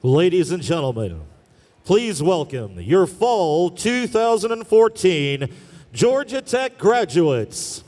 Ladies and gentlemen, please welcome your Fall 2014 Georgia Tech graduates.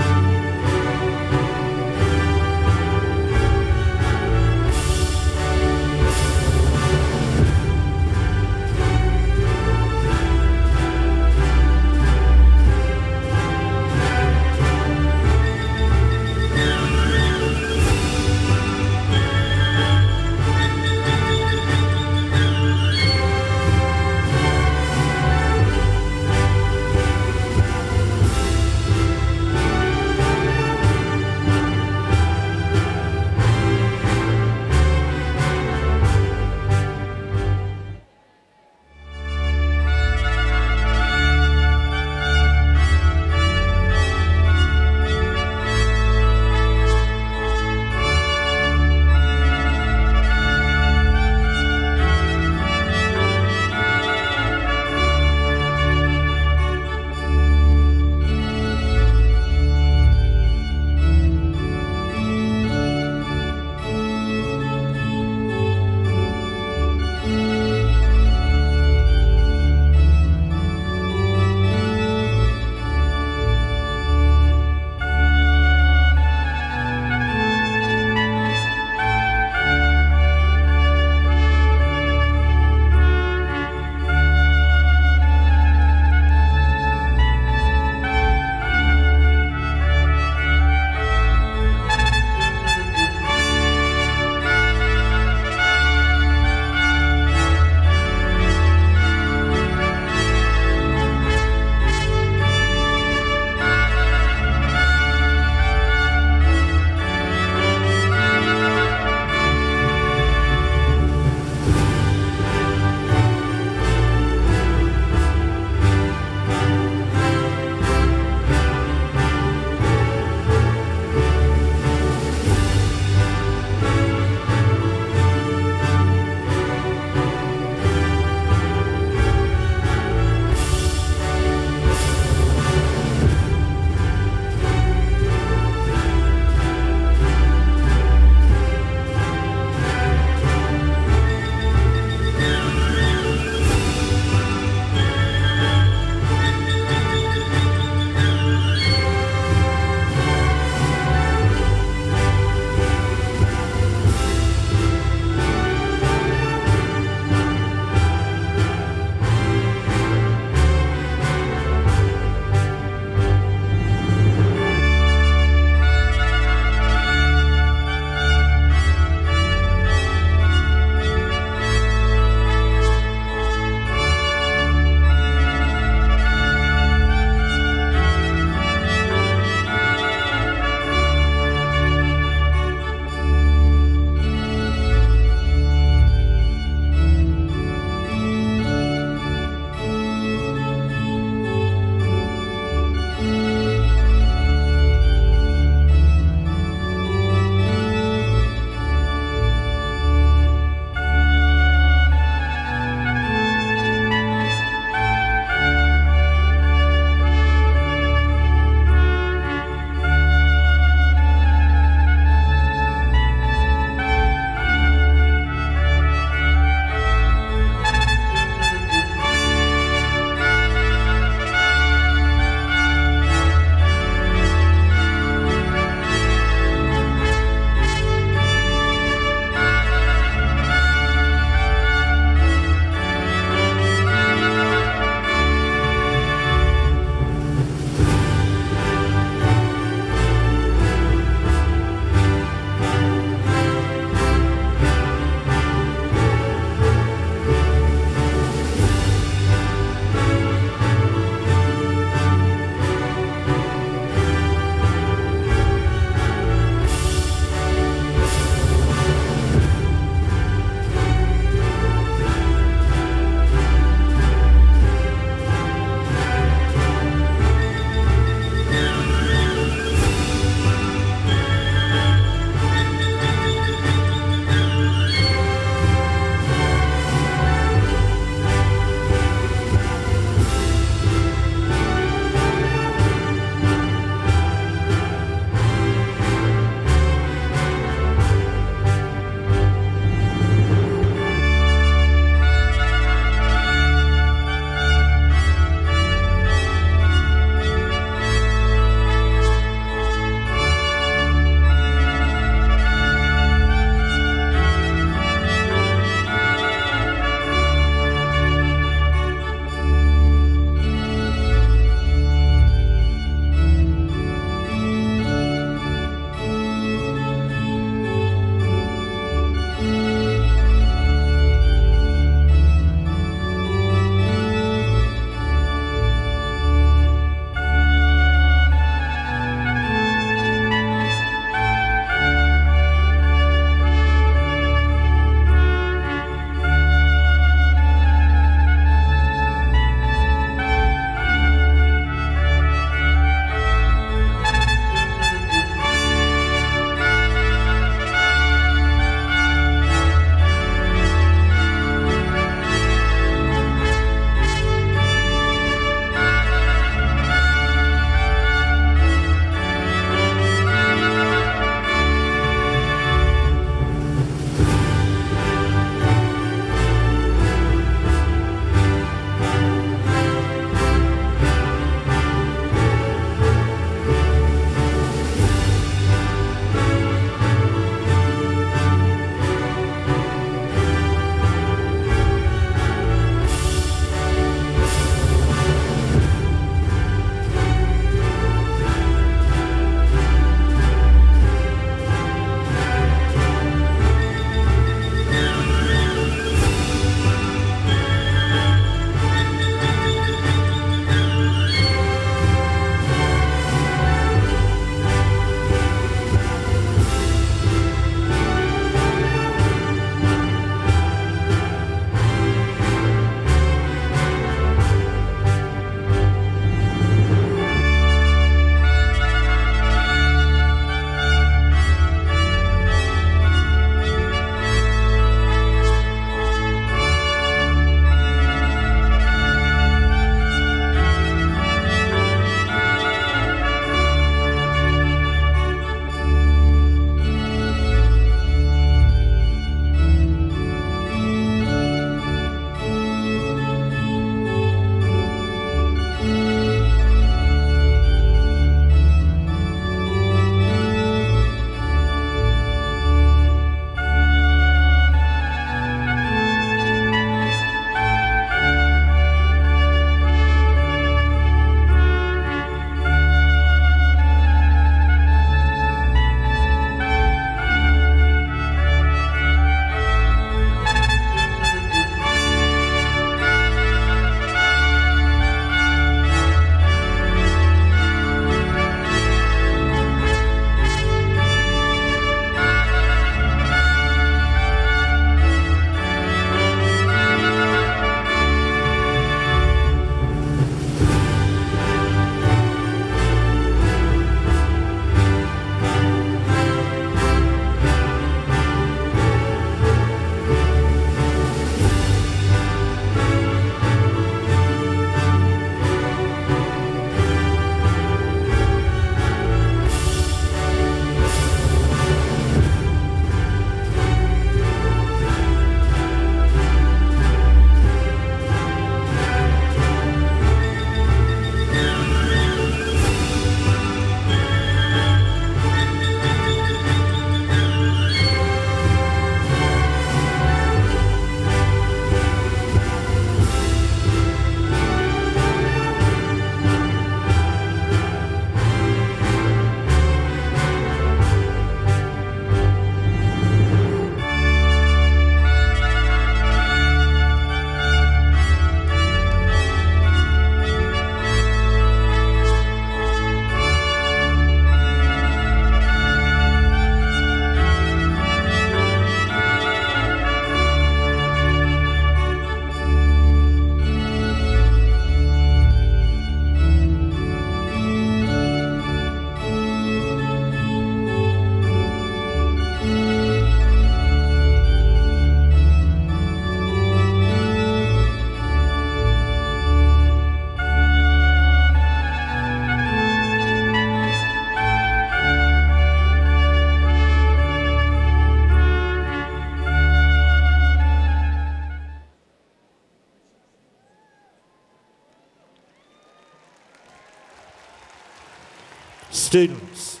Students,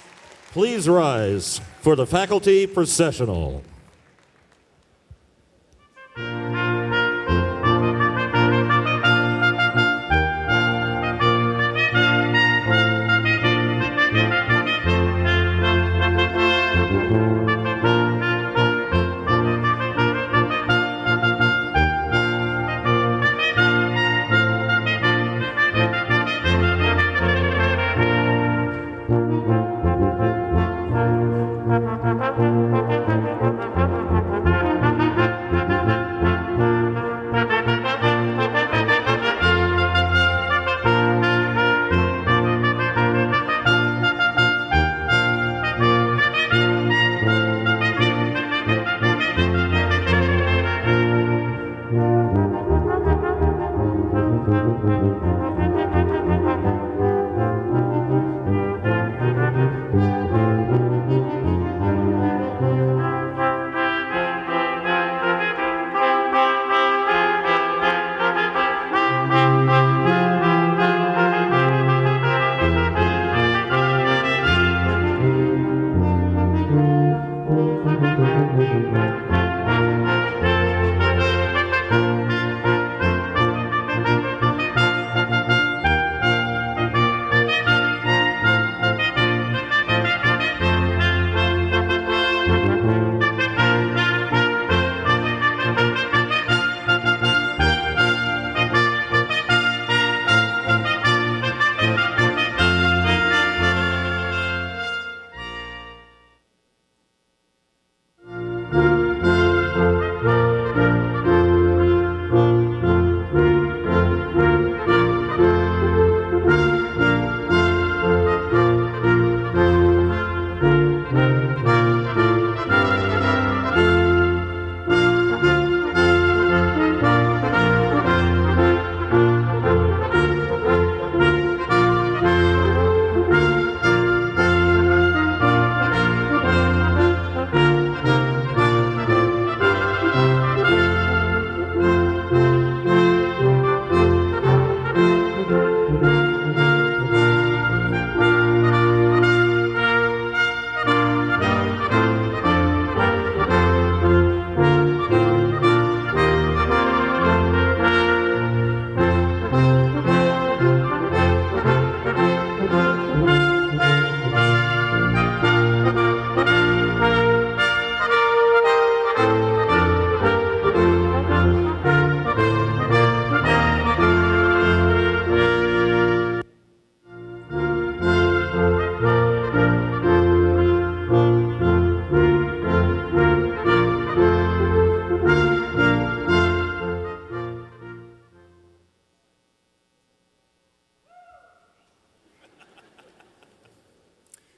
please rise for the faculty processional.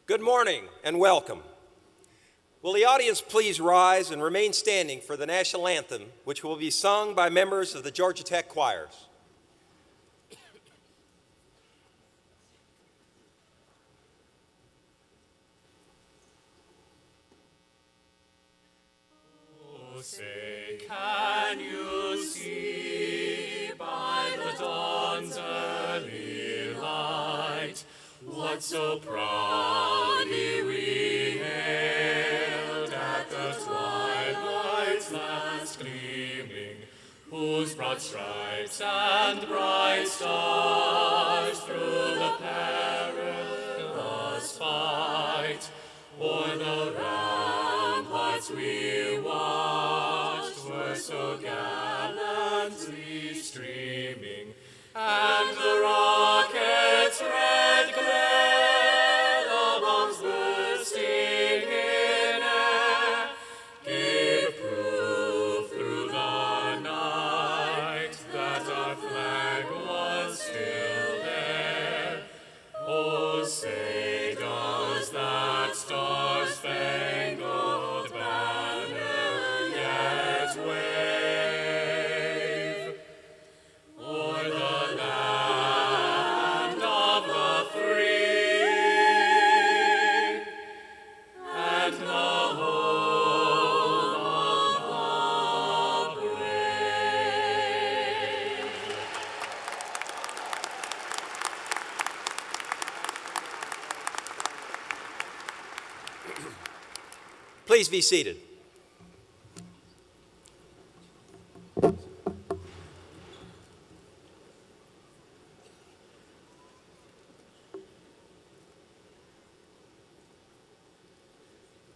Good morning and welcome. Will the audience please rise and remain standing for the national anthem, which will be sung by members of the Georgia Tech choirs. Oh, say, can you see by the dawn's early light what so proudly we hailed at the twilight's last gleaming, whose broad stripes and bright stars through the perilous fight o'er the ramparts we watched were so gallantly streaming, and the rocket's red glare, the bombs bursting in air, gave proof through the night that our flag was still there. Oh, say does that star-spangled banner yet wave? Please be seated.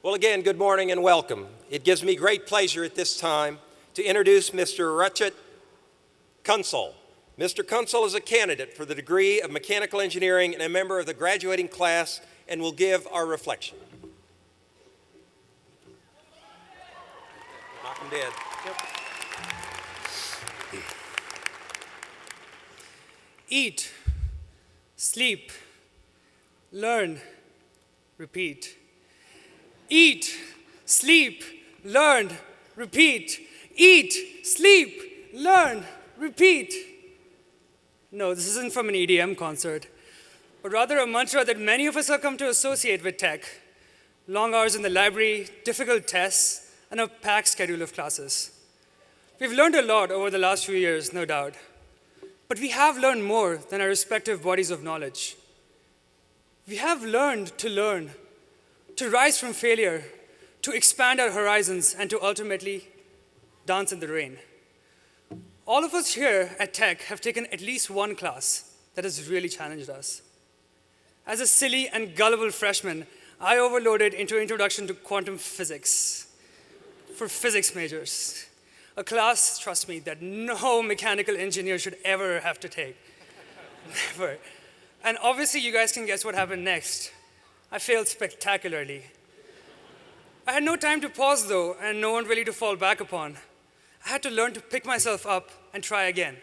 Well, again, good morning and welcome. It gives me great pleasure at this time to introduce Mr. Ratchet Kunsel. Mr. Kunsel is a candidate for the degree of mechanical engineering and a member of the graduating class and will give our reflection. Knock him dead. Yep. Eat, sleep, learn, repeat. Eat, sleep, learn, repeat. Eat, sleep, learn, repeat. No, this isn't from an EDM concert, but rather a mantra that many of us have come to associate with tech. Long hours in the library, difficult tests, and a packed schedule of classes. We've learned a lot over the last few years, no doubt. But we have learned more than our respective bodies of knowledge. We have learned, to rise from failure, to expand our horizons, and to ultimately dance in the rain. All of us here at Tech have taken at least one class that has really challenged us. As a silly and gullible freshman, I overloaded into Introduction to Quantum Physics for physics majors, a class, trust me, that no mechanical engineer should ever have to take. Never. And obviously, you guys can guess what happened next. I failed spectacularly. I had no time to pause, though, and no one really to fall back upon. I had to learn to pick myself up and try again.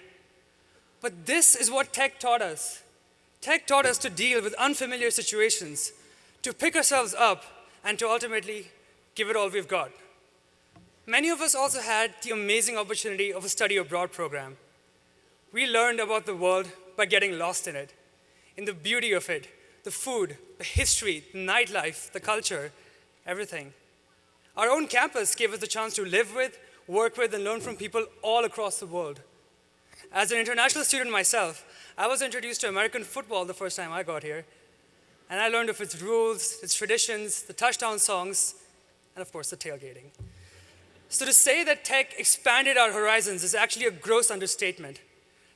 But this is what tech taught us. Tech taught us to deal with unfamiliar situations, to pick ourselves up, and to ultimately give it all we've got. Many of us also had the amazing opportunity of a study abroad program. We learned about the world by getting lost in it, in the beauty of it, the food, the history, the nightlife, the culture, everything. Our own campus gave us the chance to live with, work with, and learn from people all across the world. As an international student myself, I was introduced to American football the first time I got here, and I learned of its rules, its traditions, the touchdown songs, and of course, the tailgating. So to say that tech expanded our horizons is actually a gross understatement.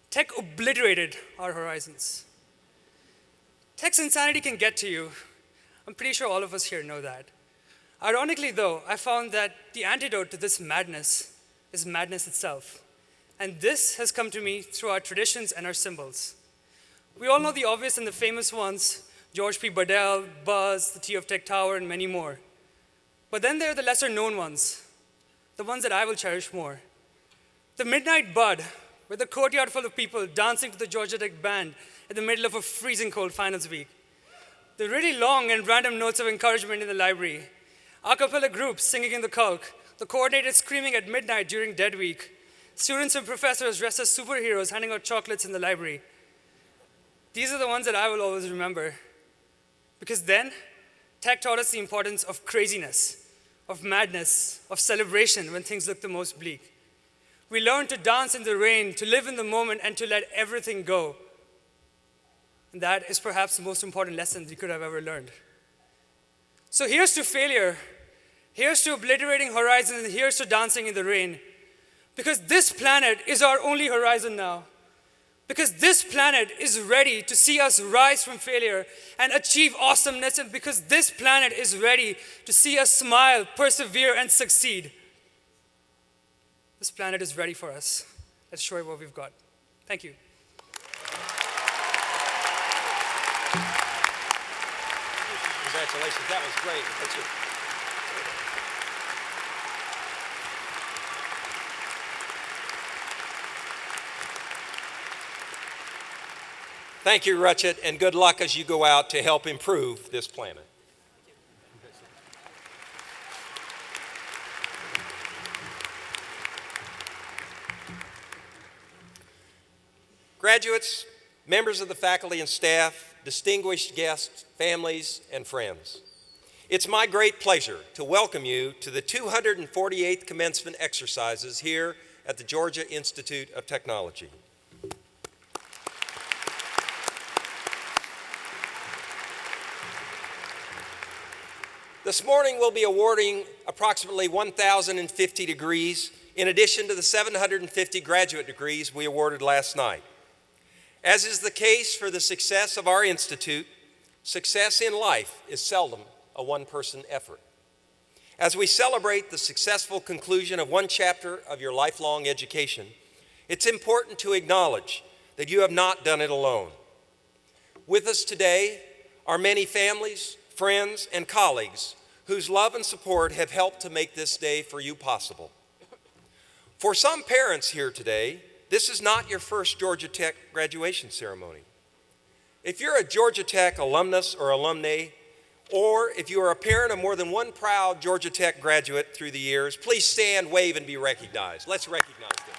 Tech obliterated our horizons. Tech's insanity can get to you. I'm pretty sure all of us here know that. Ironically, though, I found that the antidote to this madness is madness itself. And this has come to me through our traditions and our symbols. We all know the obvious and the famous ones, George P. Burdell, Buzz, the T of Tech Tower, and many more. But then there are the lesser known ones, the ones that I will cherish more. The Midnight Bud, with a courtyard full of people dancing to the Georgia Tech band in the middle of a freezing cold finals week. The really long and random notes of encouragement in the library. A cappella groups singing in the Kulk. The coordinated screaming at midnight during Dead Week. Students and professors dressed as superheroes handing out chocolates in the library. These are the ones that I will always remember. Because then, tech taught us the importance of craziness, of madness, of celebration when things look the most bleak. We learned to dance in the rain, to live in the moment, and to let everything go. And that is perhaps the most important lesson we could have ever learned. So here's to failure, here's to obliterating horizons, and here's to dancing in the rain. Because this planet is our only horizon now. Because this planet is ready to see us rise from failure and achieve awesomeness, and because this planet is ready to see us smile, persevere, and succeed. This planet is ready for us. Let's show it what we've got. Thank you. Congratulations, that was great. That's it. Thank you, Ratchet, and good luck as you go out to help improve this planet. Graduates, members of the faculty and staff, distinguished guests, families, and friends. It's my great pleasure to welcome you to the 248th commencement exercises here at the Georgia Institute of Technology. The This morning we'll be awarding approximately 1,050 degrees in addition to the 750 graduate degrees we awarded last night. As is the case for the success of our institute, success in life is seldom a one-person effort. As we celebrate the successful conclusion of one chapter of your lifelong education, it's important to acknowledge that you have not done it alone. With us today are many families, friends, and colleagues whose love and support have helped to make this day for you possible. For some parents here today, this is not your first Georgia Tech graduation ceremony. If you're a Georgia Tech alumnus or alumnae, or if you are a parent of more than one proud Georgia Tech graduate through the years, please stand, wave, and be recognized. Let's recognize them.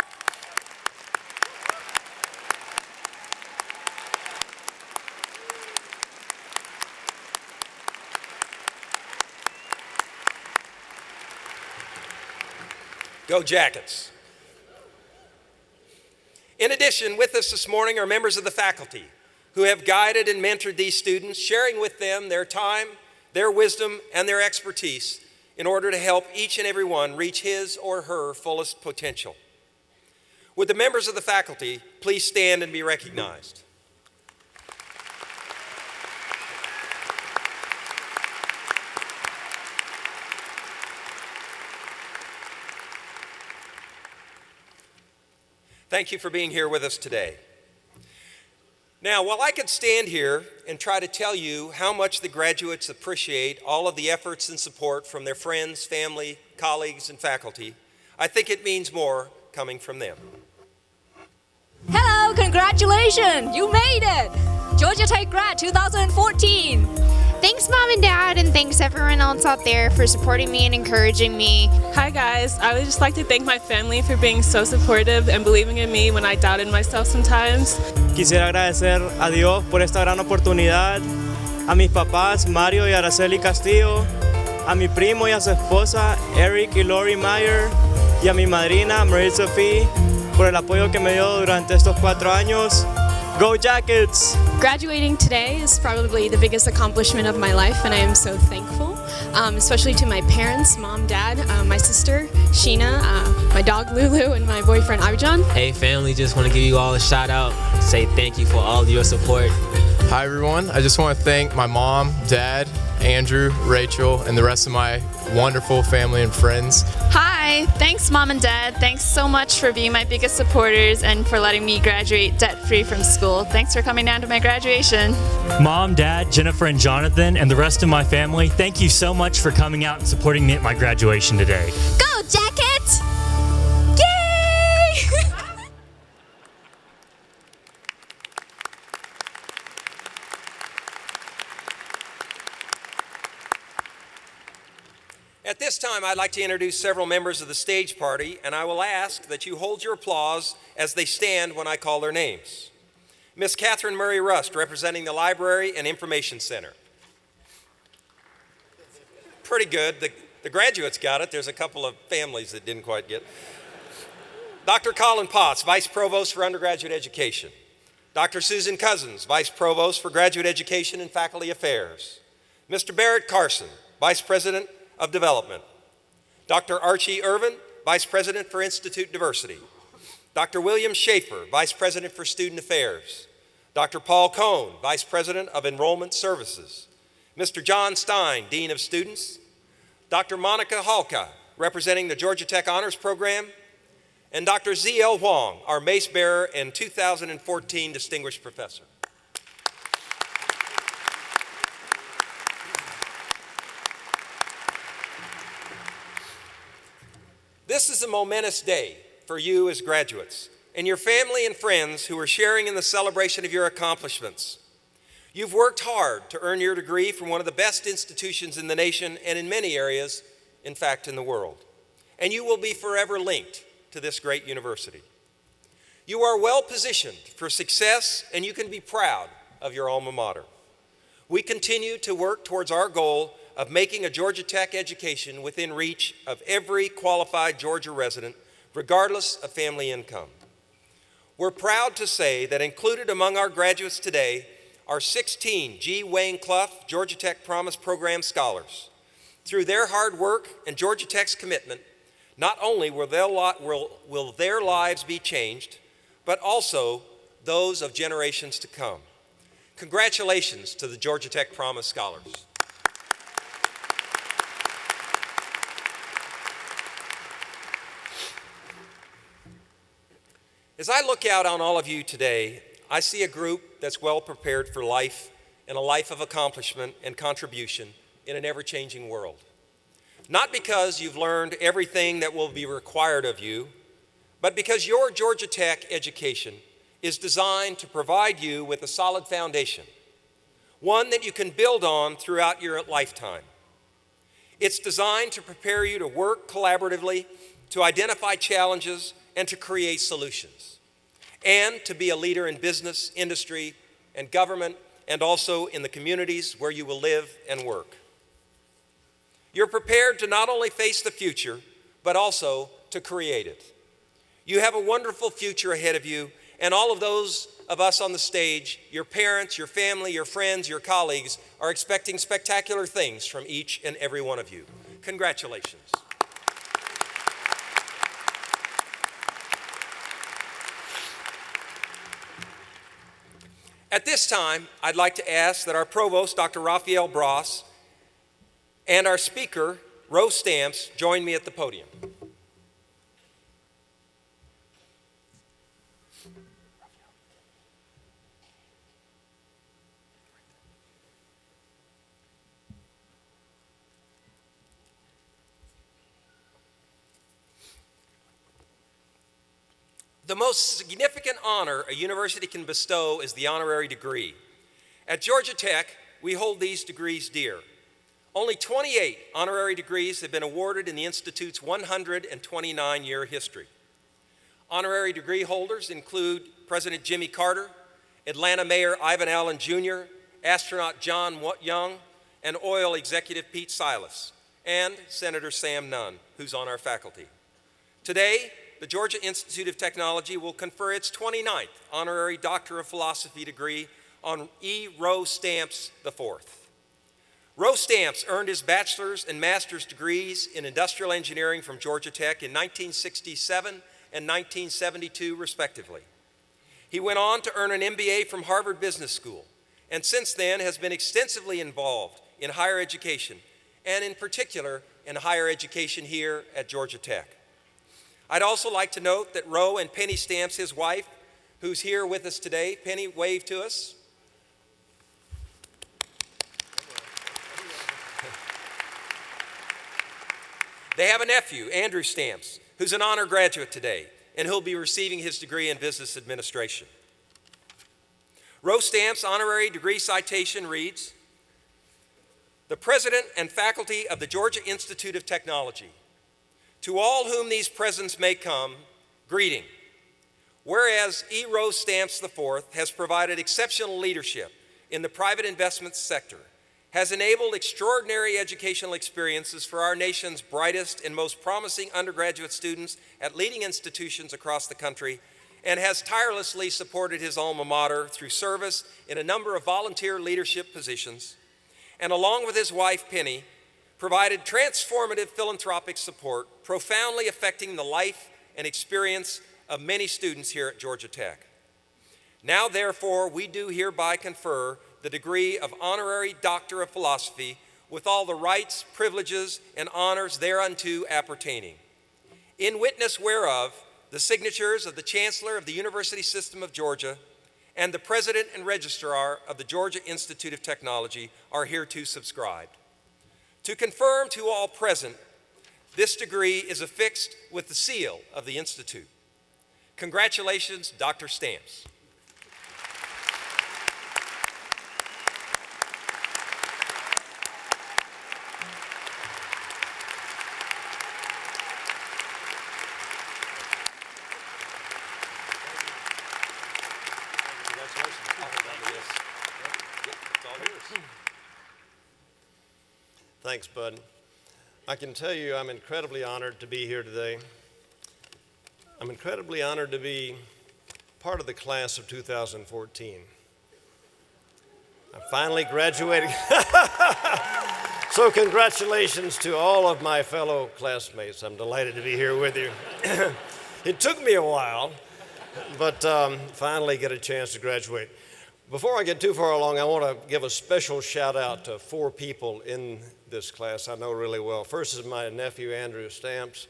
Go Jackets. In addition, with us this morning are members of the faculty who have guided and mentored these students, sharing with them their time, their wisdom, and their expertise in order to help each and every one reach his or her fullest potential. Would the members of the faculty please stand and be recognized? Thank you for being here with us today. Now, while I could stand here and try to tell you how much the graduates appreciate all of the efforts and support from their friends, family, colleagues, and faculty, I think it means more coming from them. Hello, congratulations! You made it! Georgia Tech Grad 2014! Thanks, Mom and Dad, and thanks everyone else out there for supporting me and encouraging me. Hi guys, I would just like to thank my family for being so supportive and believing in me when I doubted myself sometimes. Quisiera agradecer a Dios por esta gran oportunidad, a mis papás Mario y Araceli Castillo, a mi primo y a su esposa Eric y Lori Meyer, y a mi madrina Maritza Fee por el apoyo que me dio durante estos 4 años. Go Jackets! Graduating today is probably the biggest accomplishment of my life, and I am so thankful, especially to my parents, Mom, Dad, my sister, Sheena, my dog Lulu, and my boyfriend Abhijan. Hey family, just want to give you all a shout out, say thank you for all of your support. Hi everyone, I just want to thank my mom, dad, Andrew, Rachel, and the rest of my wonderful family and friends. Hi, thanks Mom and Dad. Thanks so much for being my biggest supporters and for letting me graduate debt-free from school. Thanks for coming down to my graduation. Mom, Dad, Jennifer, and Jonathan, and the rest of my family, thank you so much for coming out and supporting me at my graduation today. Go Jackets! Yay! At this time, I'd like to introduce several members of the stage party, and I will ask that you hold your applause as they stand when I call their names. Miss Catherine Murray Rust, representing the Library and Information Center. Pretty good. The graduates got it. There's a couple of families that didn't quite get it. Dr. Colin Potts, Vice Provost for Undergraduate Education. Dr. Susan Cousins, Vice Provost for Graduate Education and Faculty Affairs. Mr. Barrett Carson, Vice President of Development. Dr. Archie Irvin, Vice President for Institute Diversity. Dr. William Schaefer, Vice President for Student Affairs. Dr. Paul Cohn, Vice President of Enrollment Services. Mr. John Stein, Dean of Students. Dr. Monica Halka, representing the Georgia Tech Honors Program. And Dr. Z.L. Huang, our Mace Bearer and 2014 Distinguished Professor. This is a momentous day for you as graduates and your family and friends who are sharing in the celebration of your accomplishments. You've worked hard to earn your degree from one of the best institutions in the nation and in many areas, in fact, in the world. And you will be forever linked to this great university. You are well positioned for success, and you can be proud of your alma mater. We continue to work towards our goal of making a Georgia Tech education within reach of every qualified Georgia resident, regardless of family income. We're proud to say that included among our graduates today are 16 G. Wayne Clough Georgia Tech Promise Program scholars, Through their hard work and Georgia Tech's commitment, not only will their lives be changed, but also those of generations to come. Congratulations to the Georgia Tech Promise Scholars. As I look out on all of you today, I see a group that's well prepared for life and a life of accomplishment and contribution in an ever-changing world. Not because you've learned everything that will be required of you, but because your Georgia Tech education is designed to provide you with a solid foundation, one that you can build on throughout your lifetime. It's designed to prepare you to work collaboratively, to identify challenges, and to create solutions, and to be a leader in business, industry, and government, and also in the communities where you will live and work. You're prepared to not only face the future, but also to create it. You have a wonderful future ahead of you, and all of those of us on the stage, your parents, your family, your friends, your colleagues, are expecting spectacular things from each and every one of you. Congratulations. At this time, I'd like to ask that our provost, Dr. Raphael Bross, and our speaker, Rose Stamps, join me at the podium. The most significant honor a university can bestow is the honorary degree. At Georgia Tech, we hold these degrees dear. Only 28 honorary degrees have been awarded in the Institute's 129-year history. Honorary degree holders include President Jimmy Carter, Atlanta Mayor Ivan Allen Jr., astronaut John Young, and oil executive Pete Silas, and Senator Sam Nunn, who's on our faculty. Today, the Georgia Institute of Technology will confer its 29th honorary Doctor of Philosophy degree on E. Rose Stamps IV. Rose Stamps earned his bachelor's and master's degrees in industrial engineering from Georgia Tech in 1967 and 1972, respectively. He went on to earn an MBA from Harvard Business School, and since then has been extensively involved in higher education, and in particular in higher education here at Georgia Tech. I'd also like to note that Roe and Penny Stamps, his wife, who's here with us today. Penny, wave to us. They have a nephew, Andrew Stamps, who's an honor graduate today, and he'll be receiving his degree in business administration. Rose Stamps' honorary degree citation reads, "The President and faculty of the Georgia Institute of Technology, to all whom these presents may come, greeting. Whereas E. Rose Stamps IV has provided exceptional leadership in the private investment sector, has enabled extraordinary educational experiences for our nation's brightest and most promising undergraduate students at leading institutions across the country, and has tirelessly supported his alma mater through service in a number of volunteer leadership positions, and along with his wife, Penny, provided transformative philanthropic support, profoundly affecting the life and experience of many students here at Georgia Tech. Now, therefore, we do hereby confer the degree of Honorary Doctor of Philosophy with all the rights, privileges, and honors thereunto appertaining. In witness whereof, the signatures of the Chancellor of the University System of Georgia and the President and Registrar of the Georgia Institute of Technology are hereto subscribed. To confirm to all present, this degree is affixed with the seal of the Institute. Congratulations, Dr. Stamps. Thanks, Bud. I can tell you I'm incredibly honored to be here today. I'm incredibly honored to be part of the class of 2014. I'm finally graduating. So congratulations to all of my fellow classmates. I'm delighted to be here with you. It took me a while, but finally get a chance to graduate. Before I get too far along, I want to give a special shout out to 4 people in this class I know really well. First is my nephew, Andrew Stamps.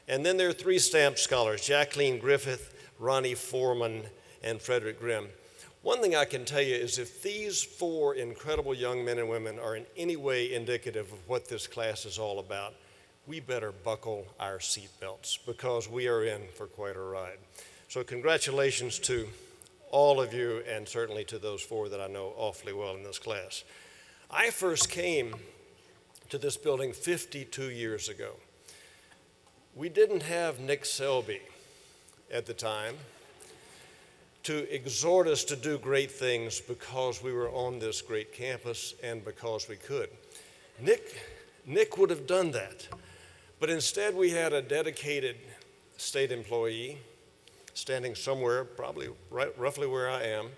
And then there are 3 Stamps scholars, Jacqueline Griffith, Ronnie Foreman, and Frederick Grimm. One thing I can tell you is if these 4 incredible young men and women are in any way indicative of what this class is all about, we better buckle our seatbelts because we are in for quite a ride. So congratulations to all of you and certainly to those 4 that I know awfully well in this class. I first came to this building 52 years ago. We didn't have Nick Selby at the time to exhort us to do great things because we were on this great campus and because we could. Nick would have done that, but instead we had a dedicated state employee standing somewhere, probably roughly where I am,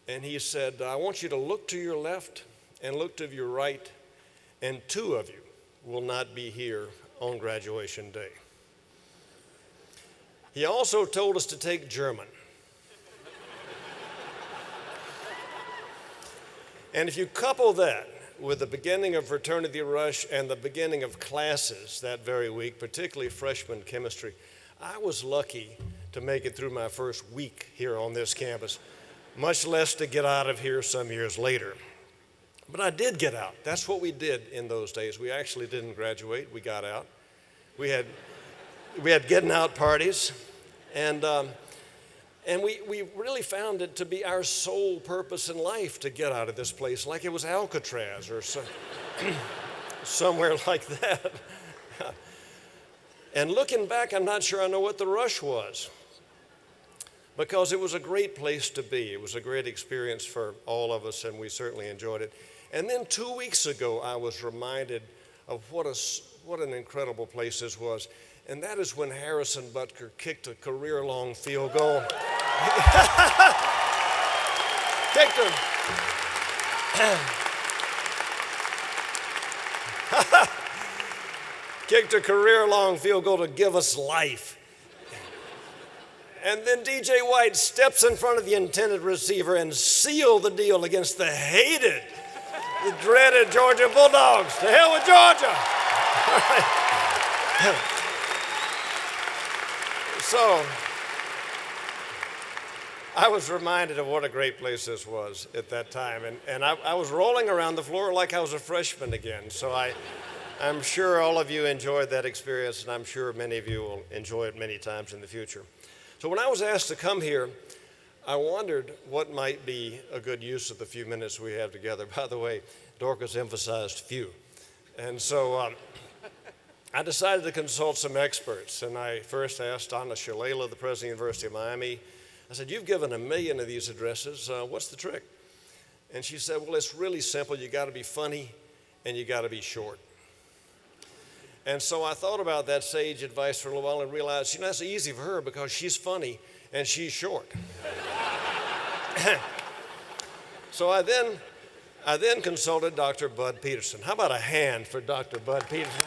and he said, I want you to look to your left and look to your right, and 2 of you will not be here on graduation day. He also told us to take German. And if you couple that with the beginning of fraternity rush and the beginning of classes that very week, particularly freshman chemistry, I was lucky to make it through my first week here on this campus, much less to get out of here some years later. But I did get out. That's what we did in those days. We actually didn't graduate. We got out. We had getting out parties, and we really found it to be our sole purpose in life to get out of this place, like it was Alcatraz or somewhere like that. And looking back, I'm not sure I know what the rush was, because it was a great place to be. It was a great experience for all of us, and we certainly enjoyed it. And then 2 weeks ago, I was reminded of what an incredible place this was. And that is when Harrison Butker kicked a career-long field goal. Kicked a career-long field goal to give us life. And then DJ White steps in front of the intended receiver and sealed the deal against the hated, the dreaded Georgia Bulldogs. To hell with Georgia. So, I was reminded of what a great place this was at that time. And I was rolling around the floor like I was a freshman again. So I'm sure all of you enjoyed that experience, and I'm sure many of you will enjoy it many times in the future. So when I was asked to come here, I wondered what might be a good use of the few minutes we have together. By the way, Dorcas emphasized few. And so I decided to consult some experts, and I first asked Donna Shalala, the president of the University of Miami. I said, you've given 1 million of these addresses. What's the trick? And she said, well, it's really simple. You got to be funny, and you got to be short. And so I thought about that sage advice for a little while and realized, that's easy for her because she's funny and she's short. So I then consulted Dr. Bud Peterson. How about a hand for Dr. Bud Peterson?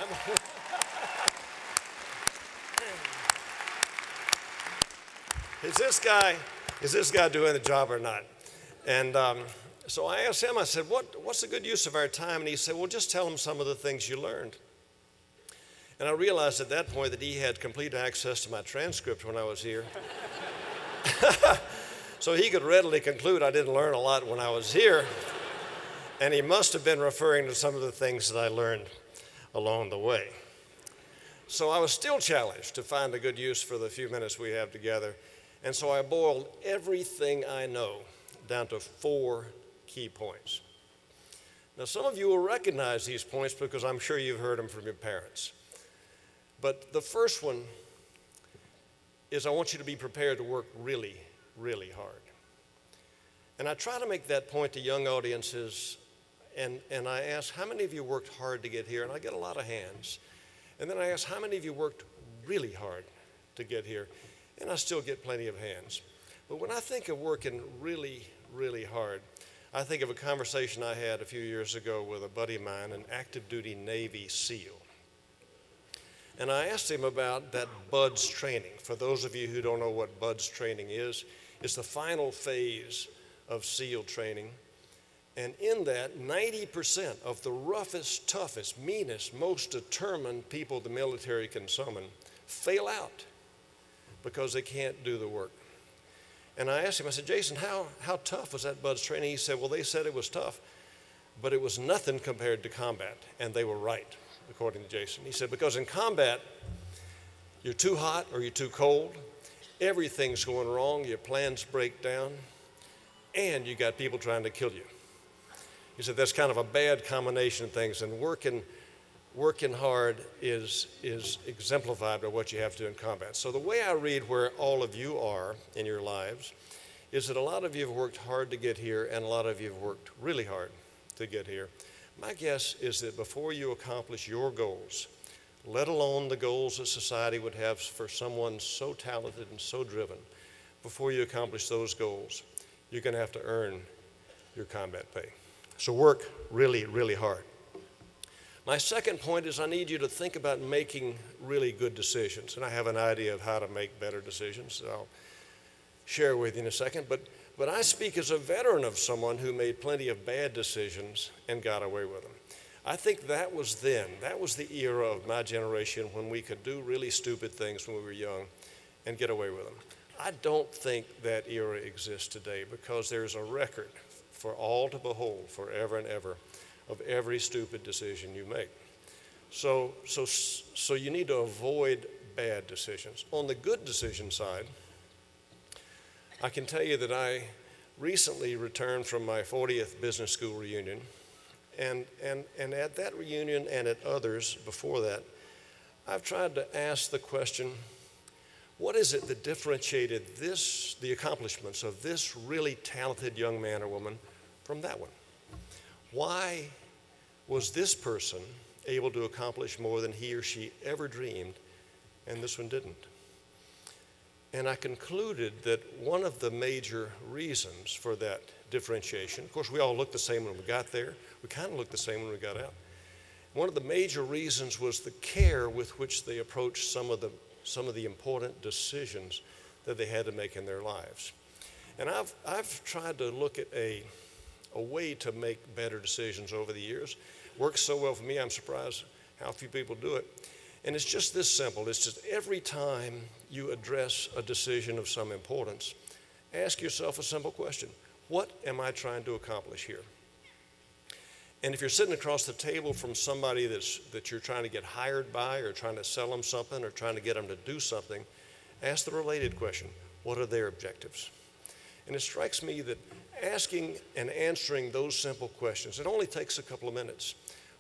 Is this guy doing the job or not? And so I asked him, I said, what's the good use of our time? And he said, well, just tell them some of the things you learned. And I realized at that point that he had complete access to my transcript when I was here. So he could readily conclude I didn't learn a lot when I was here. And he must have been referring to some of the things that I learned along the way. So I was still challenged to find a good use for the few minutes we have together. And so I boiled everything I know down to 4 key points. Now, some of you will recognize these points because I'm sure you've heard them from your parents. But the first one is I want you to be prepared to work really, really hard. And I try to make that point to young audiences, and I ask, how many of you worked hard to get here? And I get a lot of hands. And then I ask, how many of you worked really hard to get here? And I still get plenty of hands. But when I think of working really, really hard, I think of a conversation I had a few years ago with a buddy of mine, an active duty Navy SEAL. And I asked him about that BUDS training. For those of you who don't know what BUDS training is, it's the final phase of SEAL training. And in that, 90% of the roughest, toughest, meanest, most determined people the military can summon fail out because they can't do the work. And I asked him, I said, Jason, how tough was that BUDS training? He said, well, they said it was tough, but it was nothing compared to combat. And they were right, according to Jason. He said, because in combat, you're too hot or you're too cold, everything's going wrong, your plans break down, and you got people trying to kill you. He said, that's kind of a bad combination of things, and working hard is exemplified by what you have to do in combat. So the way I read where all of you are in your lives is that a lot of you have worked hard to get here, and a lot of you have worked really hard to get here. My guess is that before you accomplish your goals, let alone the goals that society would have for someone so talented and so driven, before you accomplish those goals, you're going to have to earn your combat pay. So work really, really hard. My second point is I need you to think about making really good decisions. And I have an idea of how to make better decisions that I'll share with you in a second. But I speak as a veteran of someone who made plenty of bad decisions and got away with them. I think that was then. That was the era of my generation when we could do really stupid things when we were young and get away with them. I don't think that era exists today because there's a record for all to behold forever and ever of every stupid decision you make. So you need to avoid bad decisions. On the good decision side, I can tell you that I recently returned from my 40th business school reunion, and at that reunion and at others before that, I've tried to ask the question, what is it that differentiated the accomplishments of this really talented young man or woman from that one? Why was this person able to accomplish more than he or she ever dreamed, and this one didn't? And I concluded that one of the major reasons for that differentiation, of course, we all looked the same when we got there. We kind of looked the same when we got out. One of the major reasons was the care with which they approached some of the important decisions that they had to make in their lives. And I've tried to look at a way to make better decisions over the years. Works so well for me, I'm surprised how few people do it. And it's just this simple. It's just every time you address a decision of some importance, ask yourself a simple question. What am I trying to accomplish here? And if you're sitting across the table from somebody that you're trying to get hired by or trying to sell them something or trying to get them to do something, ask the related question. What are their objectives? And it strikes me that asking and answering those simple questions, it only takes a couple of minutes,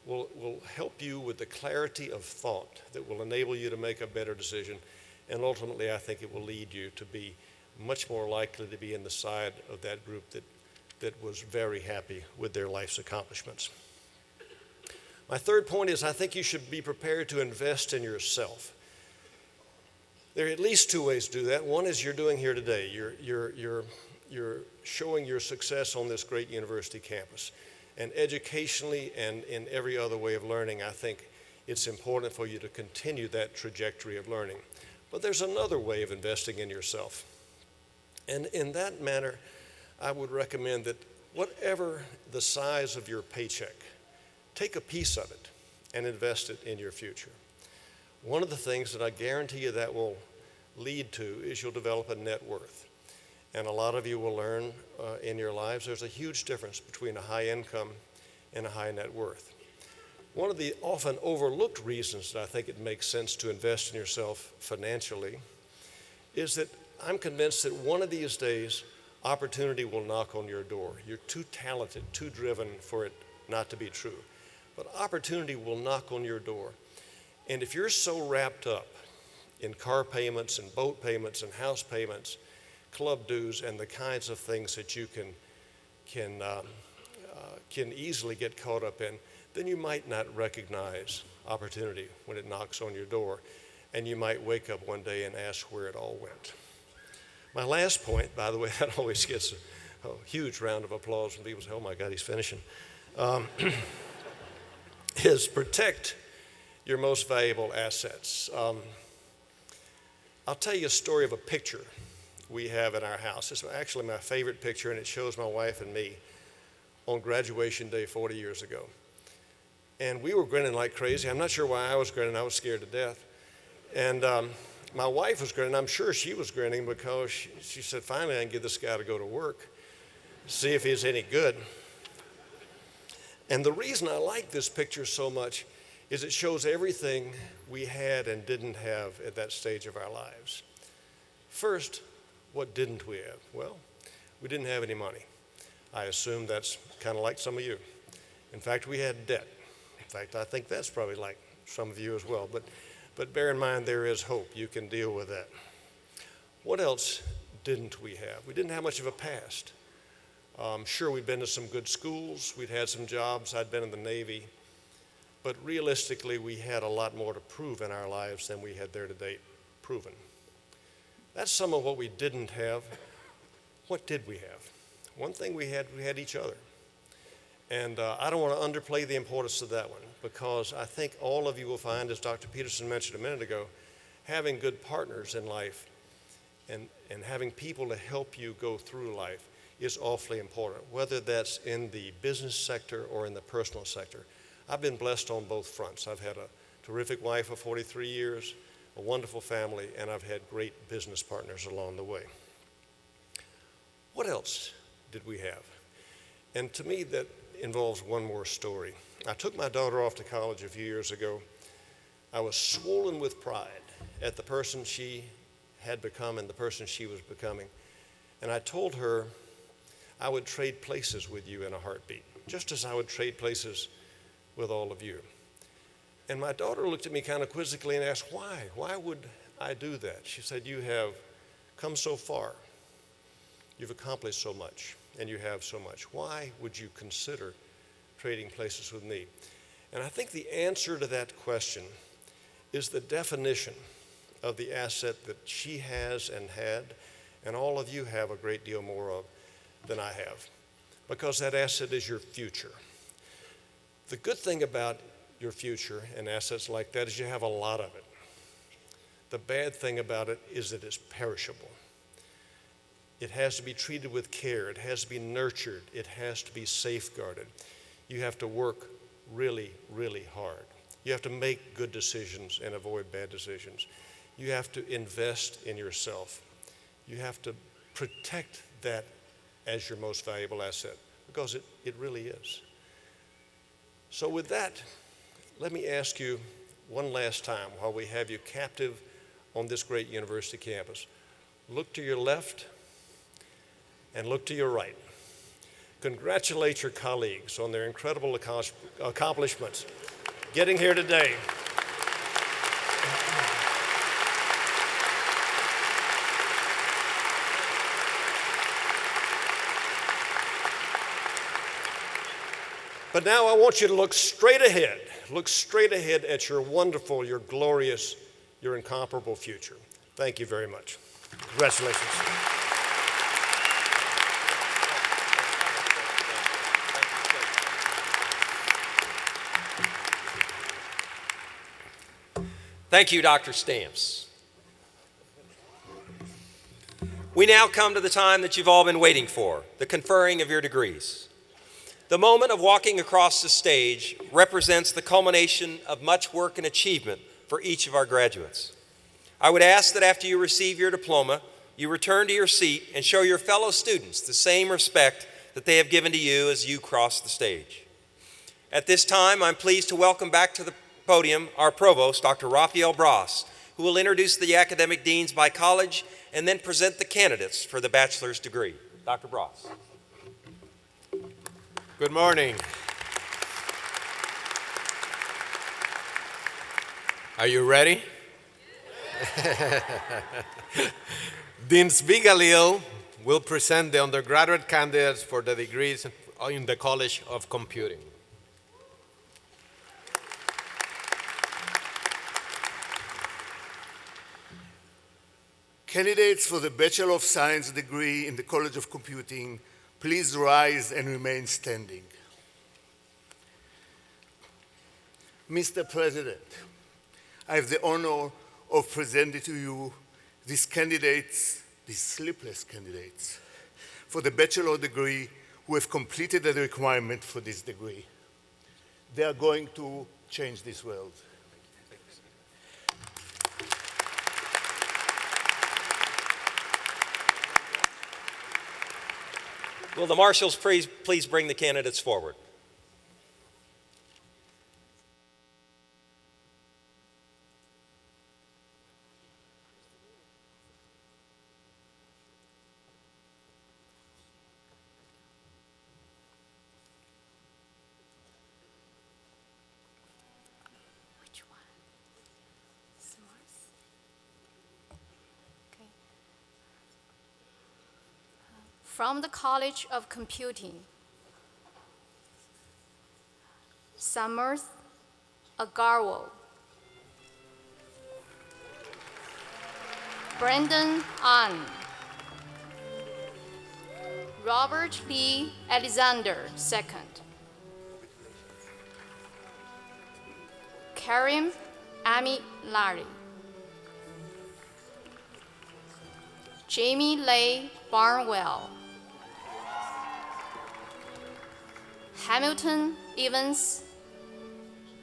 will help you with the clarity of thought that will enable you to make a better decision. And ultimately, I think it will lead you to be much more likely to be in the side of that group that was very happy with their life's accomplishments. My third point is I think you should be prepared to invest in yourself. There are at least two ways to do that. One is you're doing here today. You're showing your success on this great university campus. And educationally and in every other way of learning, I think it's important for you to continue that trajectory of learning. But there's another way of investing in yourself. And in that manner, I would recommend that whatever the size of your paycheck, take a piece of it and invest it in your future. One of the things that I guarantee you that will lead to is you'll develop a net worth. And a lot of you will learn in your lives there's a huge difference between a high income and a high net worth. One of the often overlooked reasons that I think it makes sense to invest in yourself financially is that I'm convinced that one of these days opportunity will knock on your door. You're too talented, too driven for it not to be true. But opportunity will knock on your door. And if you're so wrapped up in car payments and boat payments and house payments, club dues, and the kinds of things that you can easily get caught up in, then you might not recognize opportunity when it knocks on your door, and you might wake up one day and ask where it all went. My last point, by the way, that always gets huge round of applause when people say, oh my God, he's finishing, is protect your most valuable assets. I'll tell you a story of a picture we have in our house. It's actually my favorite picture, and it shows my wife and me on graduation day 40 years ago. And we were grinning like crazy. I'm not sure why I was grinning. I was scared to death. And my wife was grinning. I'm sure she was grinning because she said, finally I can get this guy to go to work, see if he's any good. And the reason I like this picture so much is it shows everything we had and didn't have at that stage of our lives. First, what didn't we have? Well, we didn't have any money. I assume that's kind of like some of you. In fact, we had debt. In fact, I think that's probably like some of you as well. But bear in mind, there is hope. You can deal with that. What else didn't we have? We didn't have much of a past. Sure, we'd been to some good schools. We'd had some jobs. I'd been in the Navy. But realistically, we had a lot more to prove in our lives than we had there to date proven. That's some of what we didn't have. What did we have? One thing we had each other. And I don't want to underplay the importance of that one, because I think all of you will find, as Dr. Peterson mentioned a minute ago, having good partners in life and having people to help you go through life is awfully important, whether that's in the business sector or in the personal sector. I've been blessed on both fronts. I've had a terrific wife of 43 years, a wonderful family, and I've had great business partners along the way. What else did we have? And to me, that involves one more story. I took my daughter off to college a few years ago. I was swollen with pride at the person she had become and the person she was becoming. And I told her I would trade places with you in a heartbeat, just as I would trade places with all of you. And my daughter looked at me kind of quizzically and asked, why? Why would I do that? She said, you have come so far. You've accomplished so much, and you have so much. Why would you consider trading places with me? And I think the answer to that question is the definition of the asset that she has and had, and all of you have a great deal more of than I have, because that asset is your future. The good thing about your future and assets like that is you have a lot of it. The bad thing about it is that it's perishable. It has to be treated with care. It has to be nurtured. It has to be safeguarded. You have to work really, really hard. You have to make good decisions and avoid bad decisions. You have to invest in yourself. You have to protect that as your most valuable asset, because it really is. So with that, let me ask you one last time while we have you captive on this great university campus. Look to your left and look to your right. Congratulate your colleagues on their incredible accomplishments getting here today. But now I want you to look straight ahead. Look straight ahead at your wonderful, your glorious, your incomparable future. Thank you very much. Congratulations. Thank you, Dr. Stamps. We now come to the time that you've all been waiting for, the conferring of your degrees. The moment of walking across the stage represents the culmination of much work and achievement for each of our graduates. I would ask that after you receive your diploma, you return to your seat and show your fellow students the same respect that they have given to you as you cross the stage. At this time, I'm pleased to welcome back to the podium our provost, Dr. Raphael Bras, who will introduce the academic deans by college and then present the candidates for the bachelor's degree. Dr. Bras. Good morning. Are you ready? Dean Zbigalil will present the undergraduate candidates for the degrees in the College of Computing. Candidates for the Bachelor of Science degree in the College of Computing Please rise and remain standing. Mr. President, I have the honor of presenting to you these candidates, these sleepless candidates, for the bachelor degree who have completed the requirement for this degree. They are going to change this world. Will the marshals please bring the candidates forward? From the College of Computing, Samarth Agarwal, Brendan An, Robert Lee Alexander II, Karim Ami Larry, Jamie Leigh Barnwell, Hamilton Evans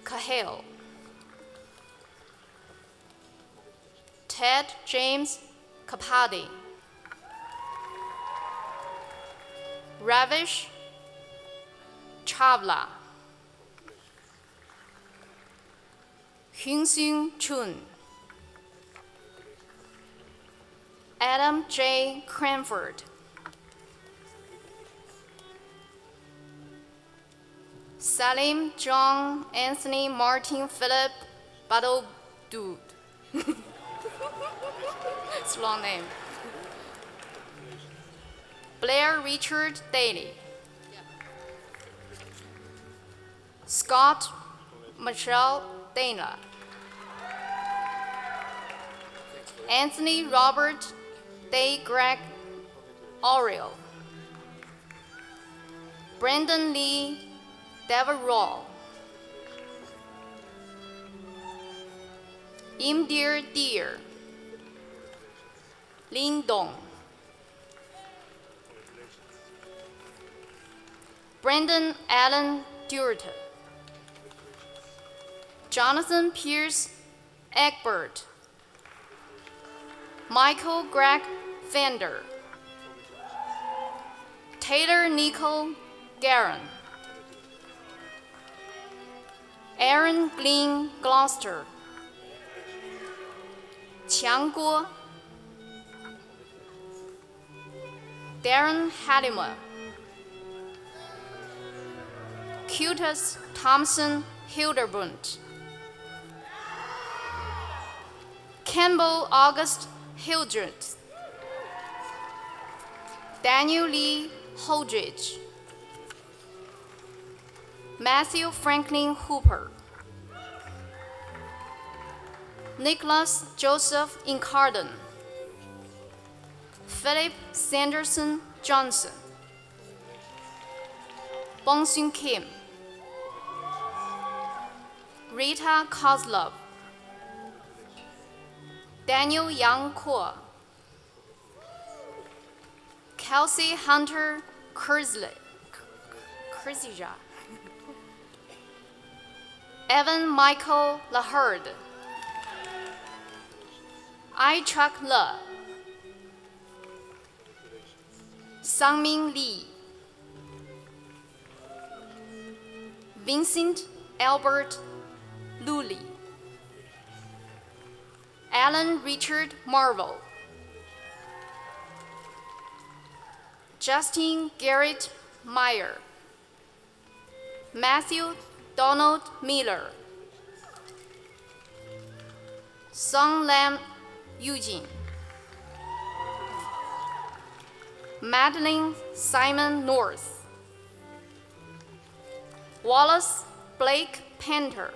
Cahill, Ted James Kapadi, Ravish Chawla, Hyun-Sung Chun, Adam J. Cranford, Salim John Anthony Martin Philip Battledude. It's a long name. Blair Richard Daly. Scott Michelle Dana. Anthony Robert Day Greg Oriel. Brandon Lee Deverall. Imdir Deer. Lin Dong. Brandon Allen Durta. Jonathan Pierce Egbert. Michael Greg Fender. Taylor Nicole Garin. Aaron Glenn Gloucester. Qiang Guo. Darren Hallimer. Cutus Thompson Hildebrand. Campbell August Hildreth. Daniel Lee Holdridge. Matthew Franklin Hooper. Nicholas Joseph Incarden. Philip Sanderson Johnson. Bongsun Kim. Rita Kozlov. Daniel Yang Kuo. Kelsey Hunter Kurzija. Evan Michael Laherd. I-Chuck Le. Sangmin Lee. Vincent Albert Lully. Alan Richard Marvel. Justin Garrett Meyer. Matthew Donald Miller. Song Lam Eugene. Madeline Simon North. Wallace Blake Panther.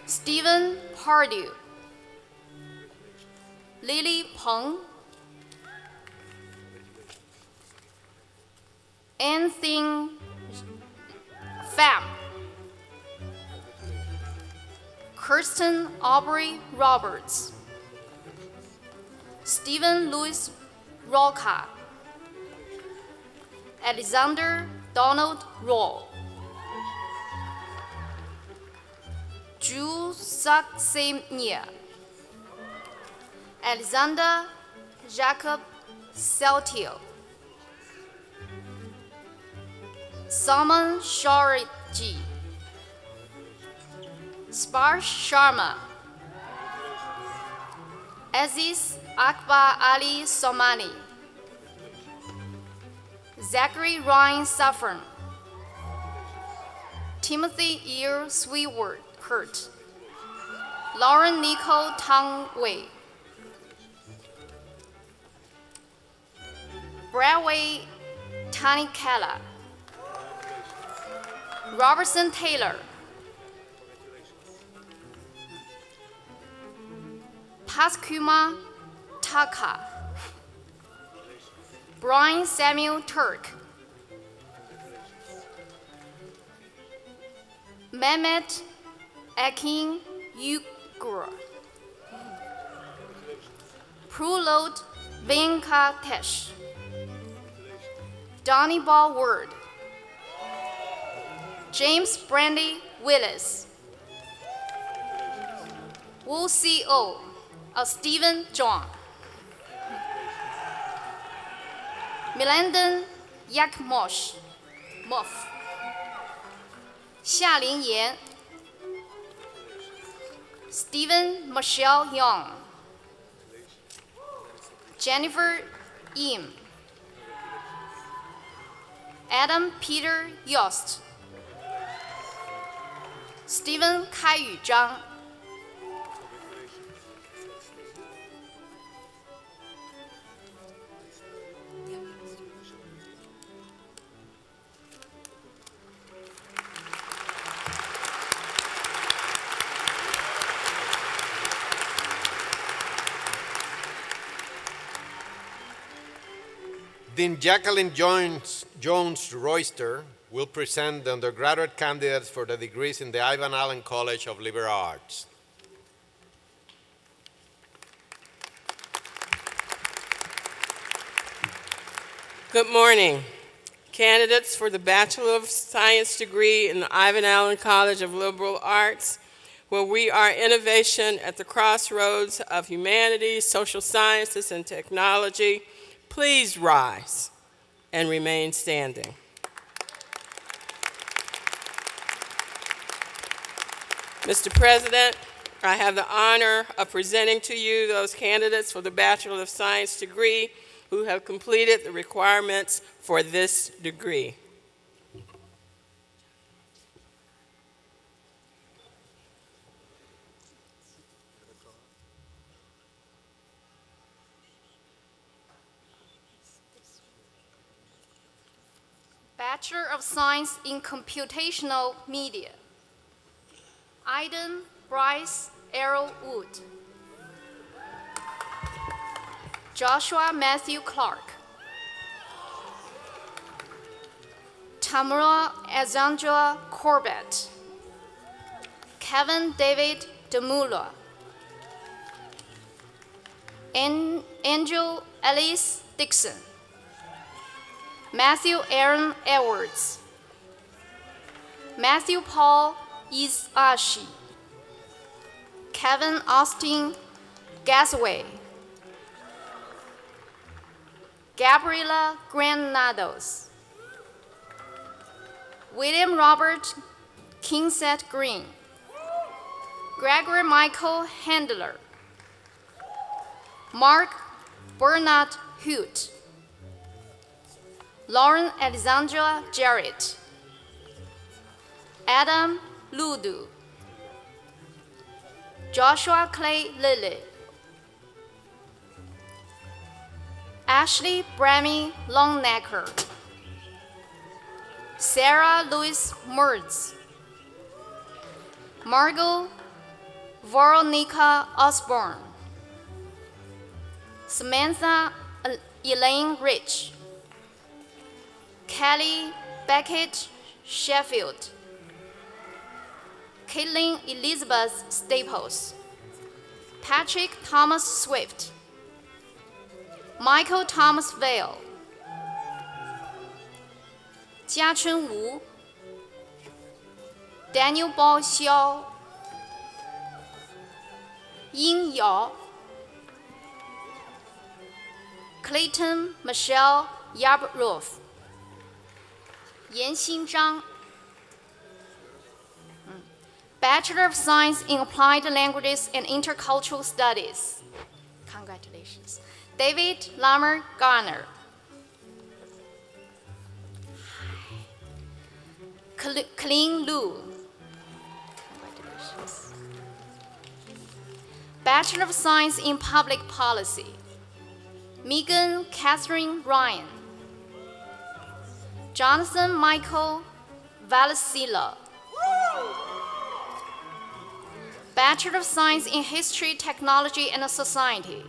Stephen Pardue. Lily Peng. Anthony Pham, Kirsten Aubrey Roberts, Stephen Louis Roca, Alexander Donald Roll, Drew Saxenia, Alexander Jacob Celtiel, Salman Shariji, Sparsh Sharma, Aziz Akbar Ali Somani, Zachary Ryan Saffron, Timothy Ear Sweetward Kurt, Lauren Nicole Tang Wei, Bradway Tani Kella, Robertson Taylor, Paskuma Taka, Brian Samuel Turk, Mehmet Akin Yugur, Prulod Venkatesh, Donnie Ball Word, James Brandy Willis, Wu C.O. Stephen John, Milandon Yakmosh, Moff, 夏林言 Stephen Michelle Young, Jennifer Im, Adam Peter Yost, Stephen 开宇章 Dean Jacqueline Jones Royster will present the undergraduate candidates for the degrees in the Ivan Allen College of Liberal Arts. Good morning. Candidates for the Bachelor of Science degree in the Ivan Allen College of Liberal Arts, where we are innovation at the crossroads of humanities, social sciences, and technology, please rise and remain standing. Mr. President, I have the honor of presenting to you those candidates for the Bachelor of Science degree who have completed the requirements for this degree. Bachelor of Science in Computational Media, Aiden Bryce Errol Wood, Joshua Matthew Clark, Tamara Alexandra Corbett, Kevin David Demula, Angel Alice Dixon, Matthew Aaron Edwards, Matthew Paul Isashi, Kevin Austin Gasaway, Gabriela Granados, William Robert Kingset Green, Gregory Michael Handler, Mark Bernard Hoot, Lauren Alexandra Jarrett, Adam Ludu, Joshua Clay Lilly, Ashley Brammy Longnecker, Sarah Louise Mertz, Margot Veronica Osborne, Samantha Elaine Rich, Kelly Beckett Sheffield, Caitlin Elizabeth Staples, Patrick Thomas Swift, Michael Thomas Vale, Jia Chun Wu, Daniel Bao Xiao, Yin Yao, Clayton Michelle Yarbrough, Yanxin Zhang. Bachelor of Science in Applied Languages and Intercultural Studies. Congratulations. David Lammer Garner. Colleen Lu. Congratulations. Bachelor of Science in Public Policy. Megan Catherine Ryan. Jonathan Michael Valasila. Bachelor of Science in History, Technology, and Society,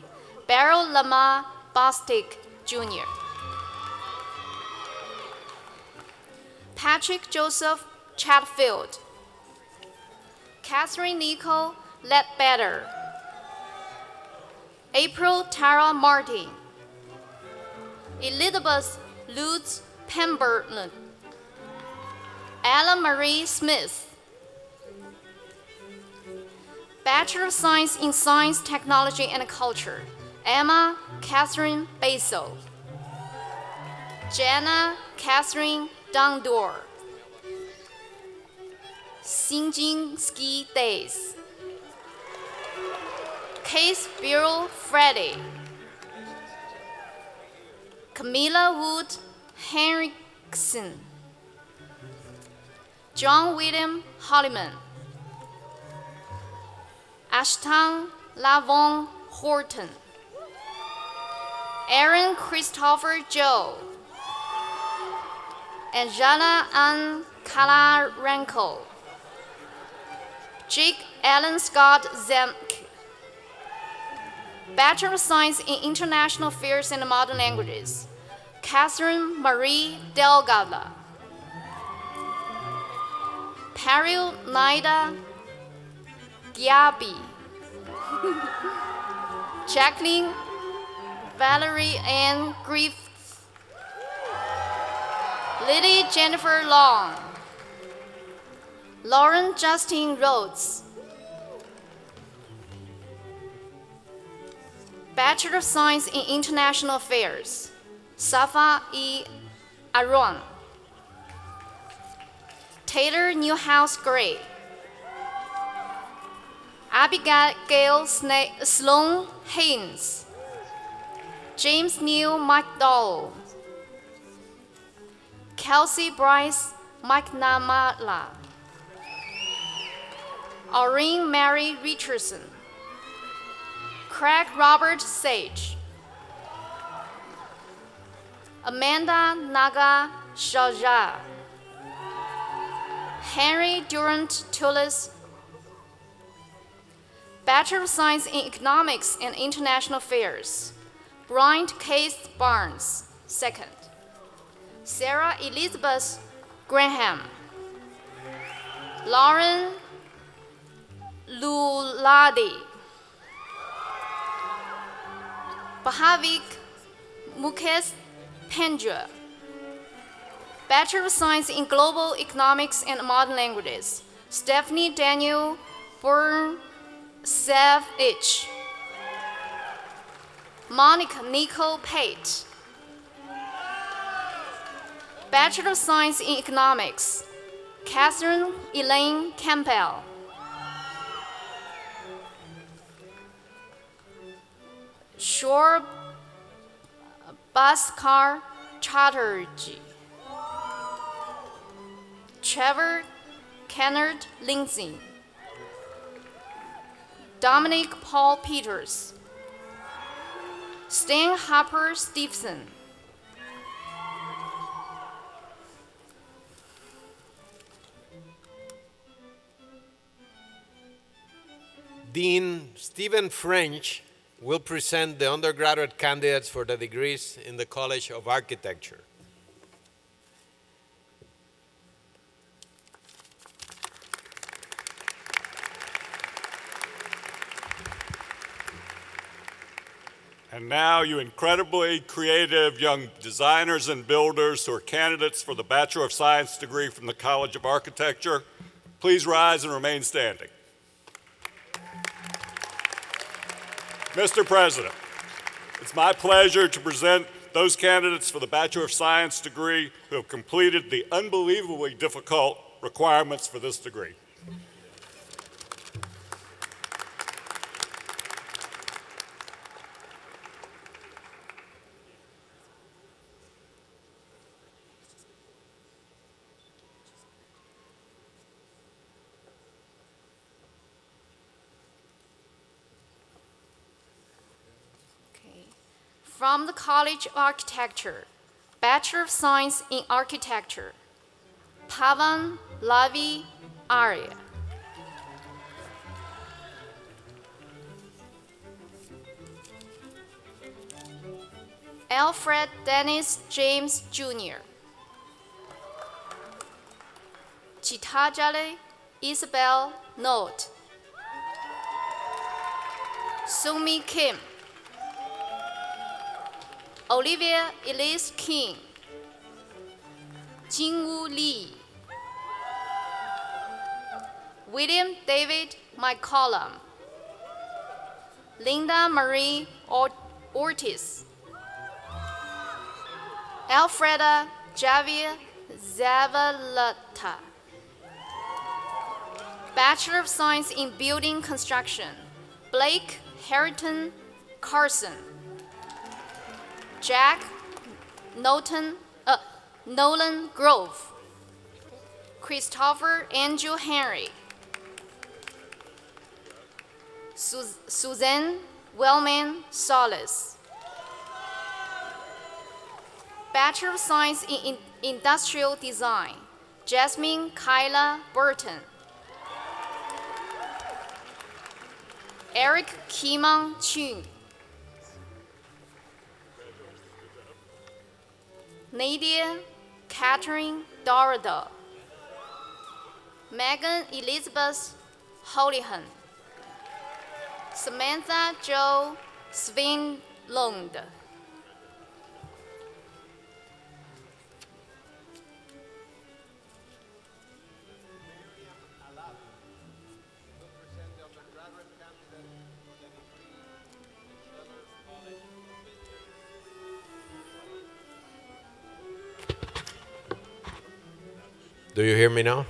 Beryl Lama Bostic, Jr. Patrick Joseph Chatfield, Catherine Nicole Ledbetter, April Tara Martin, Elizabeth Lutz Pemberton, Ella Marie Smith, Bachelor of Science in Science, Technology, and Culture, Emma Catherine Basil, Jenna Catherine Dondor, Xinjing Ski Days, Case Beryl Freddy, Camilla Wood Henriksen, John William Holliman, Ashton Lavon Horton, Aaron Christopher Joe, Angela Ann Kalarenko, Jake Allen Scott Zemke. Bachelor of Science in International Affairs and Modern Languages, Catherine Marie Delgado, Peril Naida Giabi, Jacqueline Valerie Ann Griffith, Lily Jennifer Long, Lauren Justin Rhodes. Bachelor of Science in International Affairs, Safa E. Aron, Taylor Newhouse Gray, Abigail Sloan Haynes, James Neil McDowell, Kelsey Bryce McNamara, Aureen Mary Richardson, Craig Robert Sage, Amanda Naga Shaja, Henry Durant Tullis. Bachelor of Science in Economics and International Affairs, Bryant Case Barnes, second. Sarah Elizabeth Graham, Lauren Luladi, Bahavik Mukesh Pendra. Bachelor of Science in Global Economics and Modern Languages, Stephanie Daniel Byrne Savage, Monica Nicole Pate. Bachelor of Science in Economics, Catherine Elaine Campbell. Shore Bhaskar Chatterjee, Trevor Kennard Lindsay, Dominic Paul Peters, Stan Harper Stevenson, Dean Stephen French will present the undergraduate candidates for the degrees in the College of Architecture. And now, you incredibly creative young designers and builders who are candidates for the Bachelor of Science degree from the College of Architecture, please rise and remain standing. Mr. President, it's my pleasure to present those candidates for the Bachelor of Science degree who have completed the unbelievably difficult requirements for this degree. From the College of Architecture, Bachelor of Science in Architecture, Pavan Lavi Arya. Alfred Dennis James Jr. Chitajale Isabel Note. Sumi Kim. Olivia Elise King, Jingwu Li, William David McCollum, Linda Marie Ortiz, Alfreda Javier Zavaleta, Bachelor of Science in Building Construction, Blake Harrington Carson, Jack Nolan Grove, Christopher Andrew Henry, Suzanne Wellman Solis, Bachelor of Science in Industrial Design, Jasmine Kyla Burton, Eric Kimon Chun, Nadia Catherine Dorado, Megan Elizabeth Holyhan, Samantha Jo Svinlund, Do you hear me now?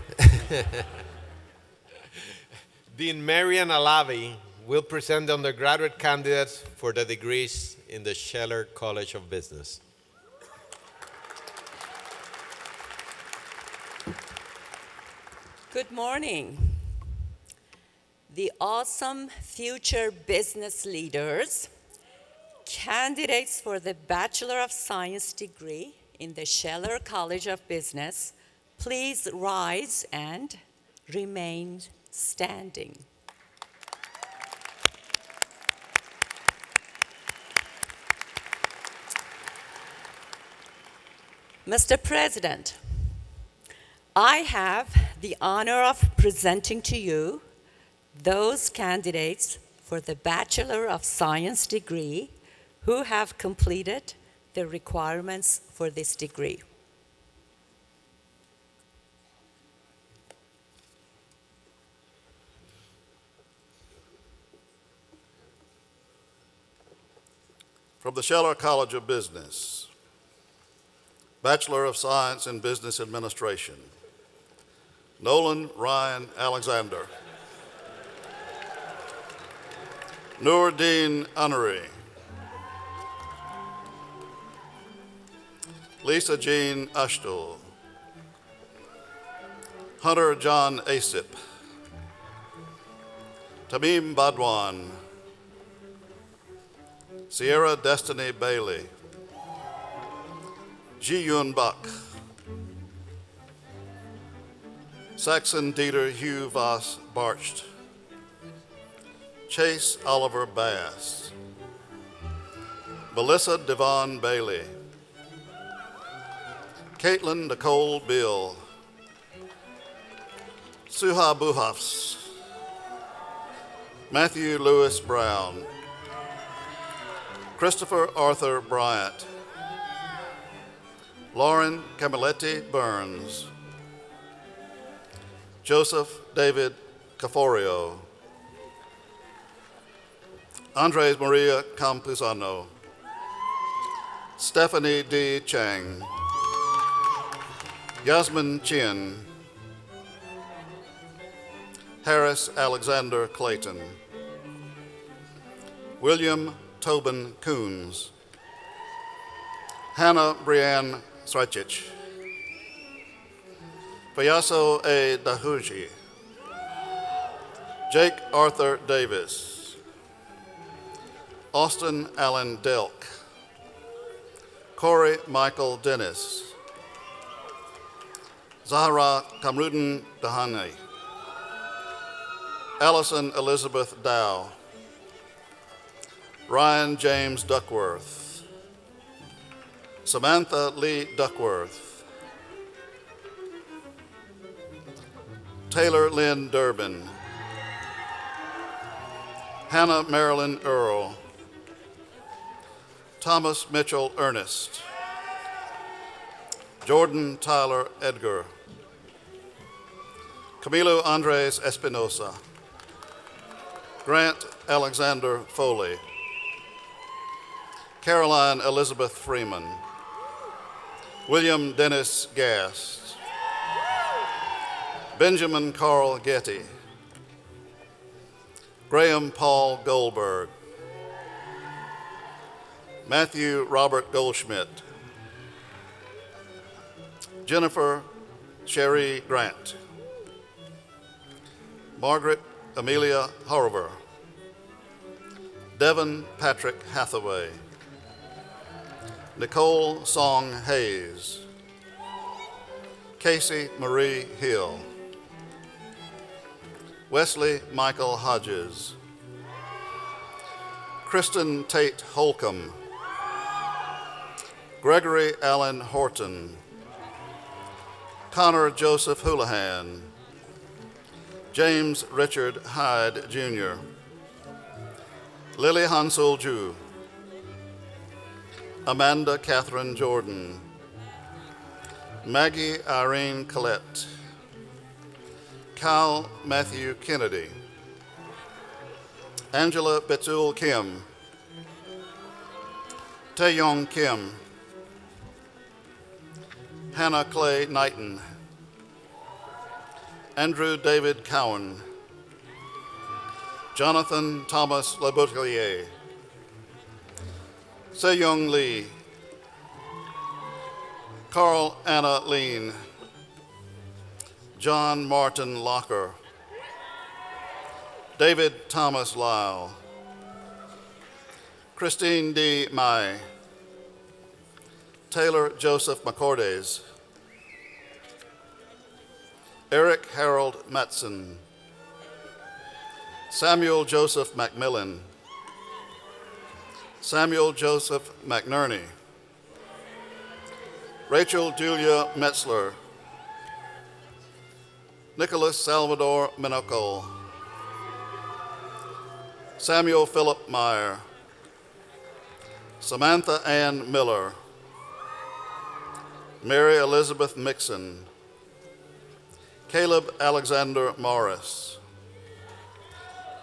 Dean Marian Alavi will present the undergraduate candidates for the degrees in the Scheller College of Business. Good morning. The awesome future business leaders, candidates for the Bachelor of Science degree in the Scheller College of Business, please rise and remain standing. Mr. President, I have the honor of presenting to you those candidates for the Bachelor of Science degree who have completed the requirements for this degree. From the Scheller College of Business, Bachelor of Science in Business Administration, Nolan Ryan Alexander, Noordine Unnery, Lisa Jean Ashtul, Hunter John Asip, Tamim Badwan, Sierra Destiny Bailey, Ji Yun Bak, Saxon Dieter Hugh Voss Barcht, Chase Oliver Bass, Melissa Devon Bailey, Caitlin Nicole Bill, Suha Buhafs, Matthew Lewis Brown, Christopher Arthur Bryant, Lauren Camilletti Burns, Joseph David Caforio, Andres Maria Campuzano, Stephanie D. Chang, Yasmin Chin, Harris Alexander Clayton, William Tobin Coons, Hannah Brianne Srajcic, Fayaso A. Dahuji, Jake Arthur Davis, Austin Allen Delk, Corey Michael Dennis, Zahra Kamrudin Dahani, Allison Elizabeth Dow, Ryan James Duckworth, Samantha Lee Duckworth, Taylor Lynn Durbin, Hannah Marilyn Earl, Thomas Mitchell Ernest, Jordan Tyler Edgar, Camilo Andres Espinosa, Grant Alexander Foley, Caroline Elizabeth Freeman, William Dennis Gast, Benjamin Carl Getty, Graham Paul Goldberg, Matthew Robert Goldschmidt, Jennifer Sherry Grant, Margaret Amelia Horover, Devin Patrick Hathaway, Nicole Song Hayes, Casey Marie Hill, Wesley Michael Hodges, Kristen Tate Holcomb, Gregory Allen Horton, Connor Joseph Houlihan, James Richard Hyde Jr., Lily Hansel Ju, Amanda Catherine Jordan, Maggie Irene Collette, Kyle Matthew Kennedy, Angela Betul Kim, Taeyong Kim, Hannah Clay Knighton, Andrew David Cowan, Jonathan Thomas Leboutillier, Se-Young Lee, Carl Anna Lean, John Martin Locker, David Thomas Lyle, Christine D. Mai, Taylor Joseph McCordays, Eric Harold Matson, Samuel Joseph McMillan, Samuel Joseph McNerney, Rachel Julia Metzler, Nicholas Salvador Minocol, Samuel Philip Meyer, Samantha Ann Miller, Mary Elizabeth Mixon, Caleb Alexander Morris,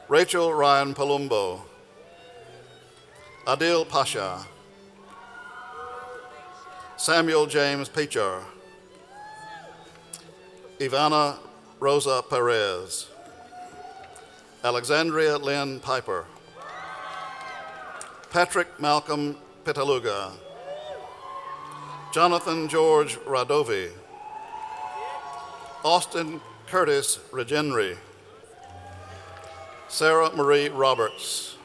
Rachel Ryan Palumbo, Adil Pasha, Samuel James Pichar, Ivana Rosa Perez, Alexandria Lynn Piper, Patrick Malcolm Pitaluga, Jonathan George Radovi, Austin Curtis Regenry, Sarah Marie Roberts,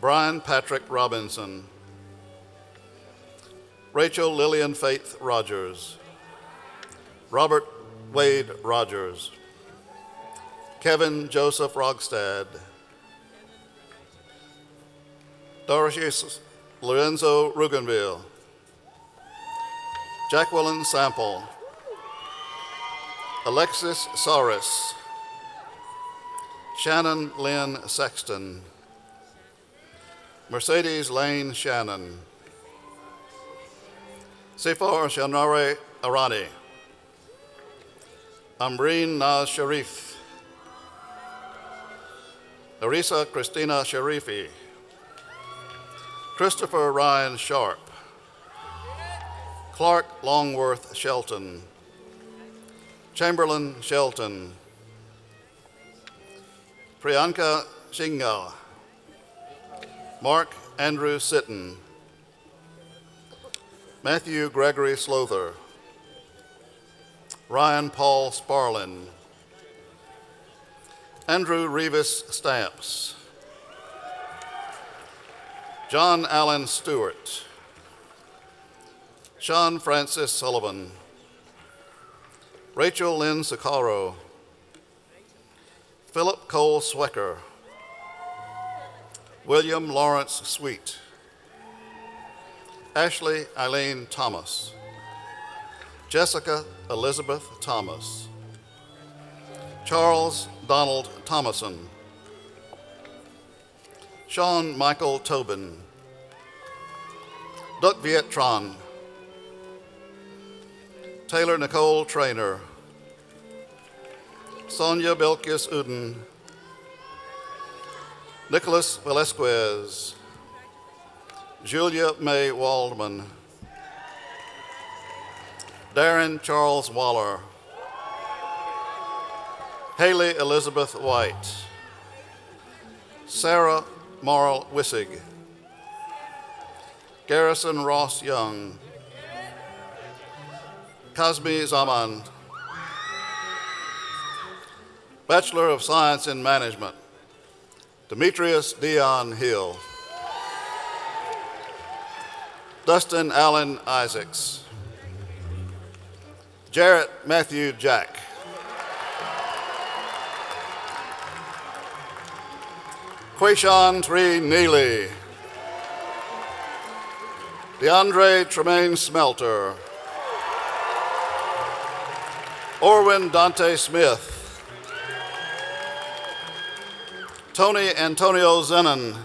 Brian Patrick Robinson, Rachel Lillian Faith Rogers, Robert Wade Rogers, Kevin Joseph Rogstad, Dorothy Lorenzo Rugenville, Jacqueline Sample, Alexis Soros, Shannon Lynn Sexton, Mercedes Lane Shannon. Sifar Shanare Arani. Amreen Naz Sharif. Arisa Christina Sharifi. Christopher Ryan Sharp. Clark Longworth Shelton. Chamberlain Shelton. Priyanka Shingal. Mark Andrew Sitton. Matthew Gregory Slother. Ryan Paul Sparlin. Andrew Revis Stamps. John Allen Stewart. Sean Francis Sullivan. Rachel Lynn Sicaro. Philip Cole Swecker. William Lawrence Sweet. Ashley Eileen Thomas. Jessica Elizabeth Thomas. Charles Donald Thomason. Sean Michael Tobin. Duck Viet Tron. Taylor Nicole Trainer. Sonia Belkis Uden. Nicholas Velasquez. Julia May Waldman. Darren Charles Waller. Haley Elizabeth White. Sarah Marl Wissig. Garrison Ross Young. Kazmi Zaman. Bachelor of Science in Management, Demetrius Dion Hill. Dustin Allen Isaacs. Jarrett Matthew Jack. Quayshawn Tree Neely. DeAndre Tremaine Smelter. Orwin Dante Smith. Tony Antonio Zenon.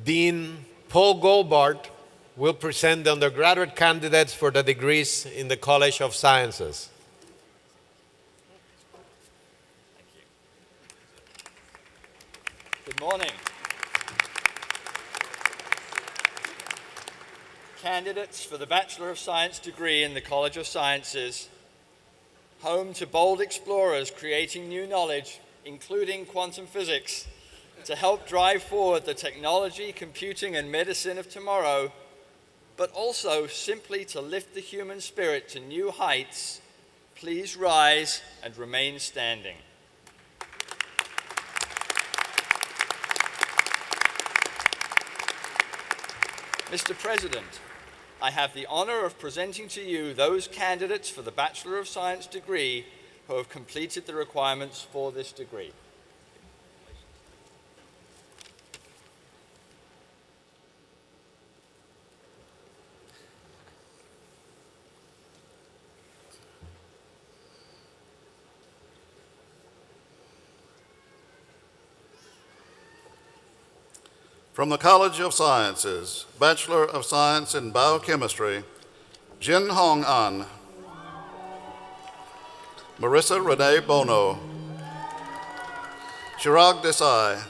Dean Paul Goldbart will present the undergraduate candidates for the degrees in the College of Sciences. Good morning. Candidates for the Bachelor of Science degree in the College of Sciences, home to bold explorers creating new knowledge, including quantum physics, to help drive forward the technology, computing, and medicine of tomorrow, but also simply to lift the human spirit to new heights, please rise and remain standing. Mr. President, I have the honor of presenting to you those candidates for the Bachelor of Science degree who have completed the requirements for this degree. From the College of Sciences, Bachelor of Science in Biochemistry, Jin Hong An. Marissa Renee Bono. Chirag Desai.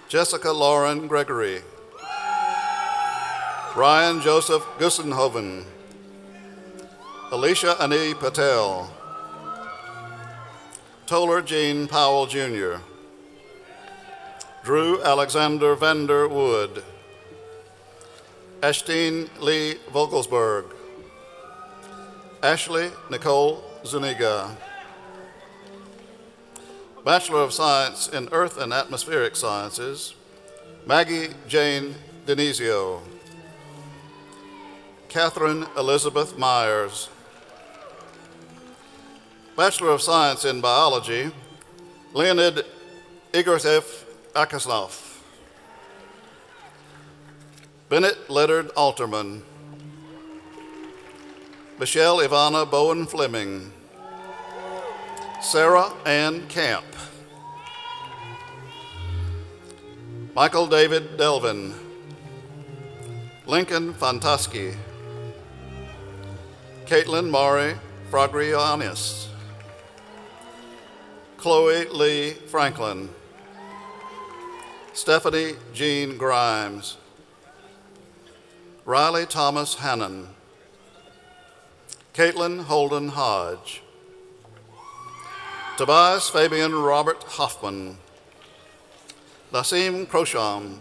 Jessica Lauren Gregory. Ryan Joseph Gussenhoven. Alicia Ani Patel. Toller Jean Powell Jr. Drew Alexander Vander Wood. Ashteen Lee Vogelsberg. Ashley Nicole Zuniga. Bachelor of Science in Earth and Atmospheric Sciences, Maggie Jane Denisio. Catherine Elizabeth Myers. Bachelor of Science in Biology, Leonid Igorthev Akasnov. Bennett Leonard Alterman. Michelle Ivana Bowen Fleming. Sarah Ann Camp. Michael David Delvin. Lincoln Fantaski. Caitlin Mari Fragrianis. Chloe Lee Franklin. Stephanie Jean Grimes. Riley Thomas Hannon. Caitlin Holden Hodge. Tobias Fabian Robert Hoffman. Nasim Krosham.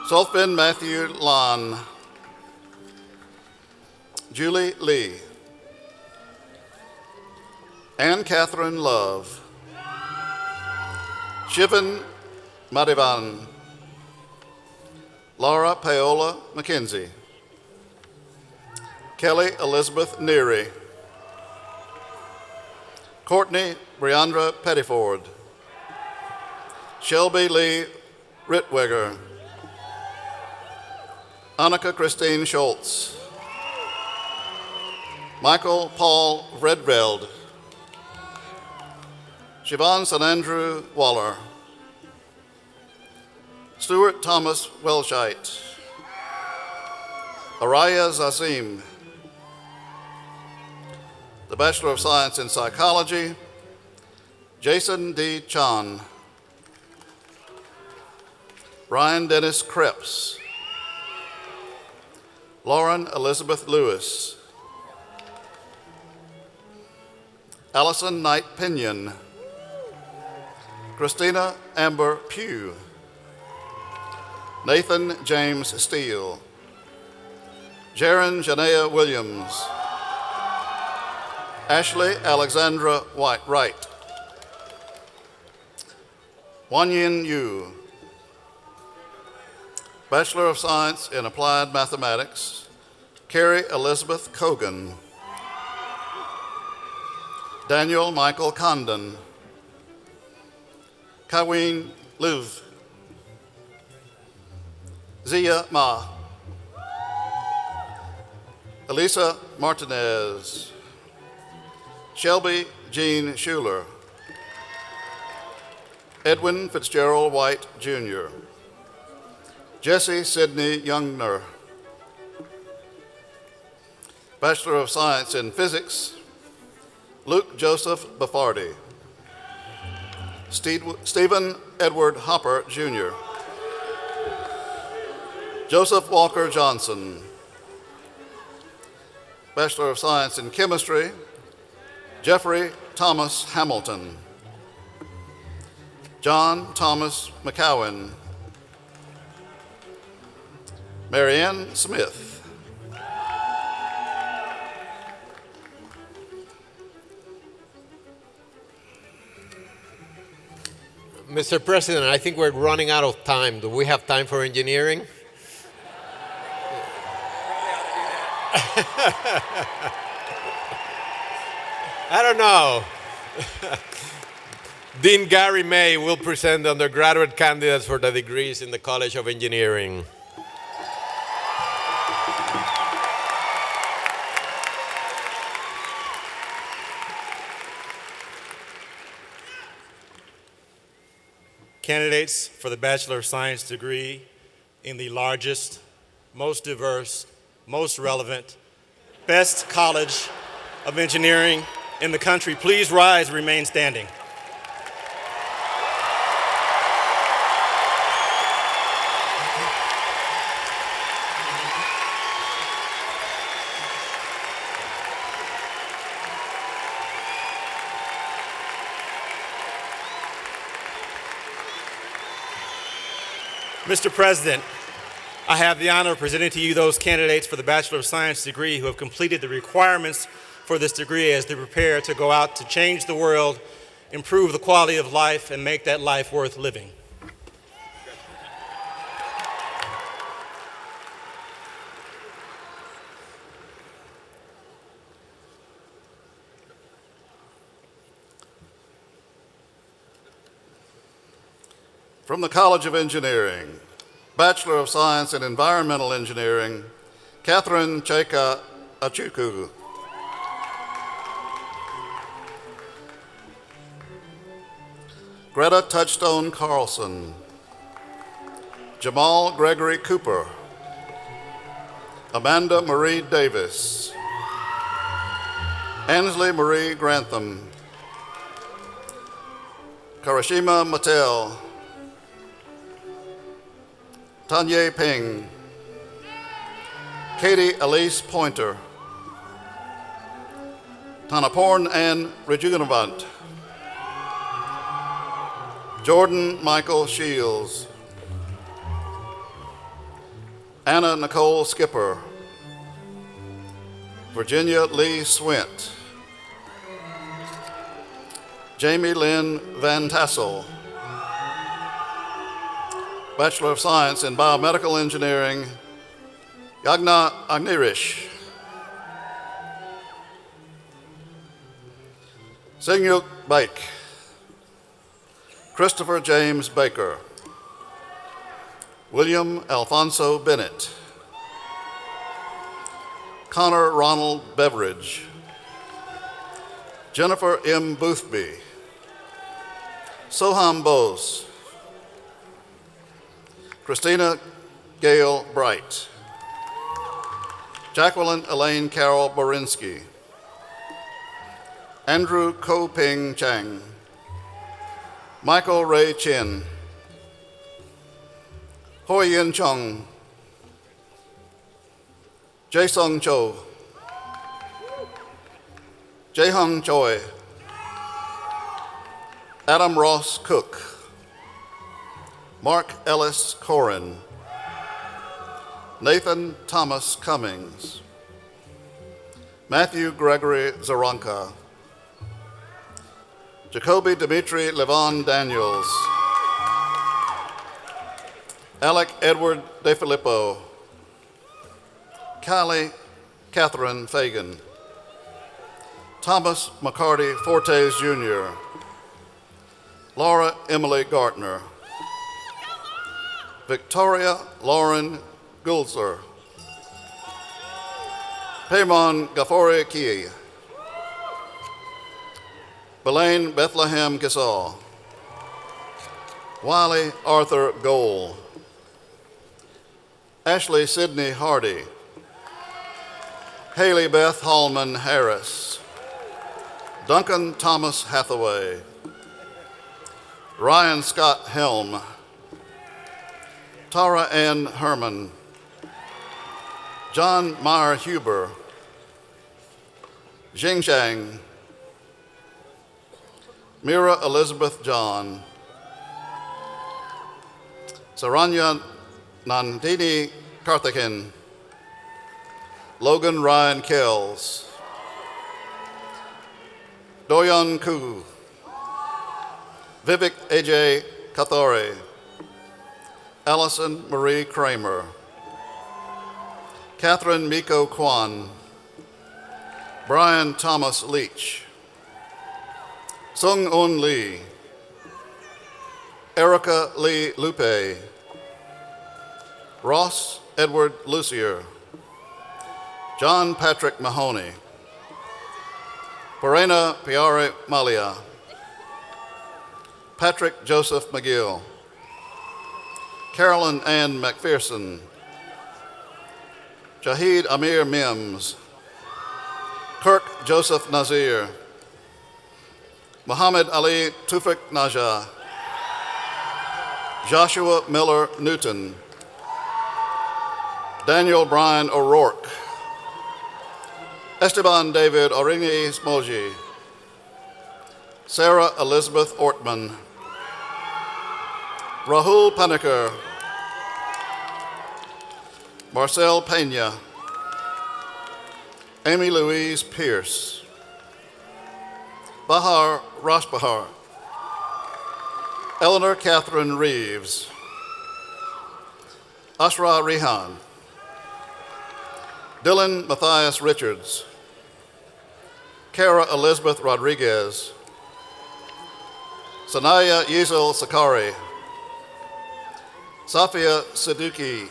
Sulfin Matthew Lan. Julie Lee. Anne Catherine Love. Shivan Madivan. Laura Paola McKenzie. Kelly Elizabeth Neary. Courtney Briandra Pettiford. Shelby Lee Ritweger. Annika Christine Schultz. Michael Paul Redveld. Siobhan St. Andrew Waller. Stuart Thomas Welshite. Araya Zazim. The Bachelor of Science in Psychology, Jason D. Chan. Ryan Dennis Krebs. Lauren Elizabeth Lewis. Allison Knight Pinion. Christina Amber Pugh. Nathan James Steele. Jaron Janea Williams. Ashley Alexandra Wright. Wanyin Yu. Bachelor of Science in Applied Mathematics, Carrie Elizabeth Cogan. Daniel Michael Condon. Kaween Liv. Zia Ma. Elisa Martinez. Shelby Jean Schuler. Edwin Fitzgerald White, Jr. Jesse Sidney Youngner. Bachelor of Science in Physics, Luke Joseph Baffardi. Stephen Edward Hopper, Jr. Joseph Walker Johnson. Bachelor of Science in Chemistry, Jeffrey Thomas Hamilton. John Thomas McCowan. Marianne Smith. Mr. President, I think we're running out of time. Do we have time for engineering? I don't know. Dean Gary May will present the undergraduate candidates for the degrees in the College of Engineering. Candidates for the Bachelor of Science degree in the largest, most diverse, most relevant, best college of engineering in the country, please rise and remain standing. Mr. President, I have the honor of presenting to you those candidates for the Bachelor of Science degree who have completed the requirements for this degree as they prepare to go out to change the world, improve the quality of life, and make that life worth living. From the College of Engineering, Bachelor of Science in Environmental Engineering, Catherine Cheka Achuku. Greta Touchstone Carlson. Jamal Gregory Cooper. Amanda Marie Davis. Ansley Marie Grantham. Karashima Mattel. Tanya Ping. Katie Elise Pointer. Tanaporn Ann Rejuvenavant. Jordan Michael Shields. Anna Nicole Skipper. Virginia Lee Swint. Jamie Lynn Van Tassel. Bachelor of Science in Biomedical Engineering, Yagna Agnirish. Singyuk Baik. Christopher James Baker. William Alfonso Bennett. Connor Ronald Beveridge. Jennifer M. Boothby. Soham Bose. Christina Gail Bright. Jacqueline Elaine Carol Borinsky. Andrew Ko Ping Chang. Michael Ray Chin. Hoi Yin Chung. Jae Sung Cho. Jae Hung Choi. Adam Ross Cook. Mark Ellis Corin. Nathan Thomas Cummings. Matthew Gregory Zaranka. Jacoby Dimitri Levon Daniels. Alec Edward DeFilippo. Callie Catherine Fagan. Thomas McCarty Fortes Jr. Laura Emily Gartner. Victoria Lauren Gulzer. Paymon Gafori Ki. Belaine Bethlehem Gasol. Wiley Arthur Gold. Ashley Sidney Hardy. Haley Beth Hallman Harris. Duncan Thomas Hathaway. Ryan Scott Helm. Tara Ann Herman. John Meyer Huber. Jing Chang. Mira Elizabeth John. Saranya Nandini Karthikin. Logan Ryan Kells. Doyon Koo. Vivek AJ Kathore. Allison Marie Kramer. Catherine Miko Kwan. Brian Thomas Leach. Sung Un Lee. Erica Lee Lupe. Ross Edward Lucier. John Patrick Mahoney. Perena Piare Malia. Patrick Joseph McGill. Carolyn Ann McPherson. Jahid Amir Mims. Kirk Joseph Nazir. Muhammad Ali Tufik Najah. Joshua Miller Newton. Daniel Brian O'Rourke. Esteban David Orini Smoji. Sarah Elizabeth Ortman. Rahul Paniker. Marcel Pena. Amy Louise Pierce. Bahar Rashbahar. Eleanor Catherine Reeves. Ashra Rihan. Dylan Matthias Richards. Kara Elizabeth Rodriguez. Sanaya Yizel Sakari. Safia Siddiqui.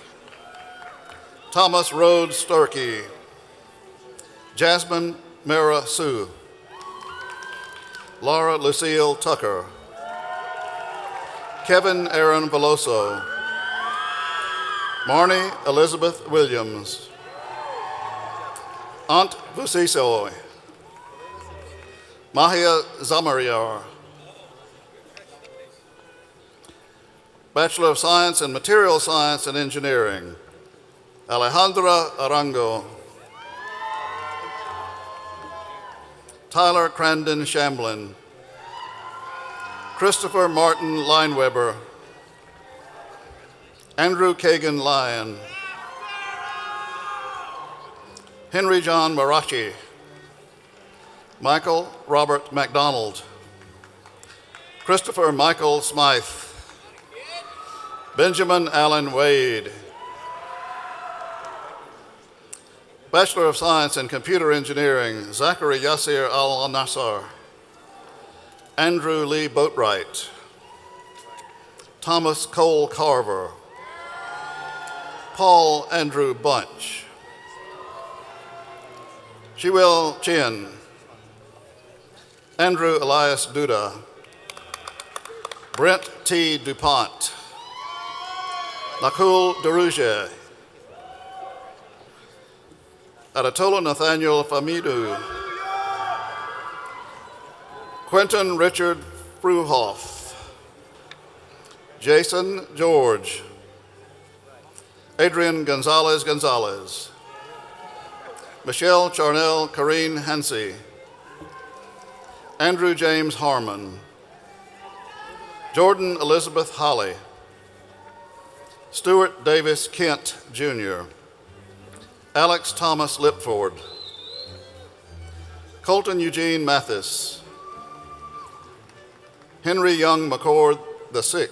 Thomas Rhodes Sturkey, Jasmine Mara Sue, Laura Lucille Tucker, Kevin Aaron Veloso, Marnie Elizabeth Williams, Ant Vusisoy, Mahia Zamariar, Bachelor of Science in Material Science and Engineering, Alejandra Arango, Tyler Crandon Shamblin, Christopher Martin Lineweber, Andrew Kagan Lyon, Henry John Marachi, Michael Robert MacDonald, Christopher Michael Smythe, Benjamin Allen Wade, Bachelor of Science in Computer Engineering, Zachary Yasir Al-Nassar, Andrew Lee Boatwright, Thomas Cole Carver, Paul Andrew Bunch, Shiwil Chin, Andrew Elias Duda, Brent T. DuPont, Nakul Daruje, Adatola Nathaniel Famidu, Quentin Richard Fruhoff, Jason George, Adrian Gonzalez Gonzalez, Michelle Charnel Karine Hansey, Andrew James Harmon, Jordan Elizabeth Holly, Stuart Davis Kent, Jr., Alex Thomas Lipford, Colton Eugene Mathis, Henry Young McCord VI,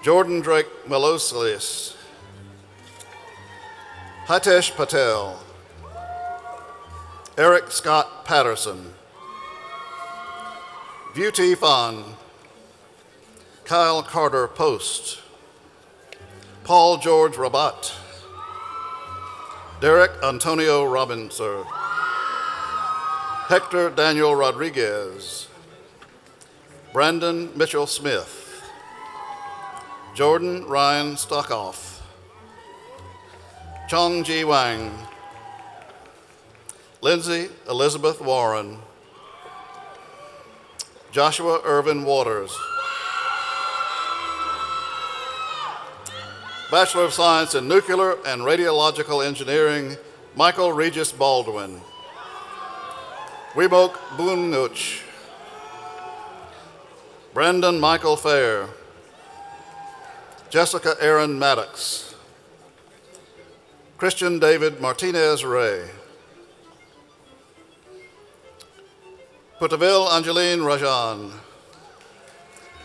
Jordan Drake Melosius, Hitesh Patel, Eric Scott Patterson, Beauty Fan, Kyle Carter Post, Paul George Rabat, Derek Antonio Robinson, Hector Daniel Rodriguez, Brandon Mitchell Smith, Jordan Ryan Stockoff, Chong Ji Wang, Lindsay Elizabeth Warren, Joshua Irvin Waters, Bachelor of Science in Nuclear and Radiological Engineering, Michael Regis Baldwin, Wibok Bunuch, Brandon Michael Fair, Jessica Aaron Maddox, Christian David Martinez Ray, Putaville Angeline Rajan,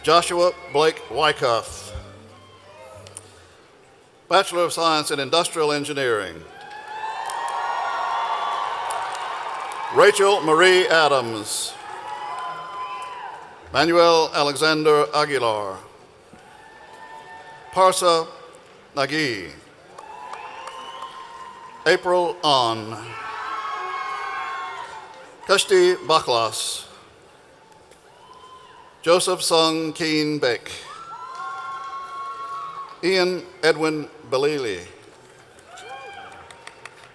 Joshua Blake Wyckoff, Bachelor of Science in Industrial Engineering, Rachel Marie Adams, Manuel Alexander Aguilar, Parsa Nagi, April An, Kashti Baklas, Joseph Sung Keen Beck, Ian Edwin Belili,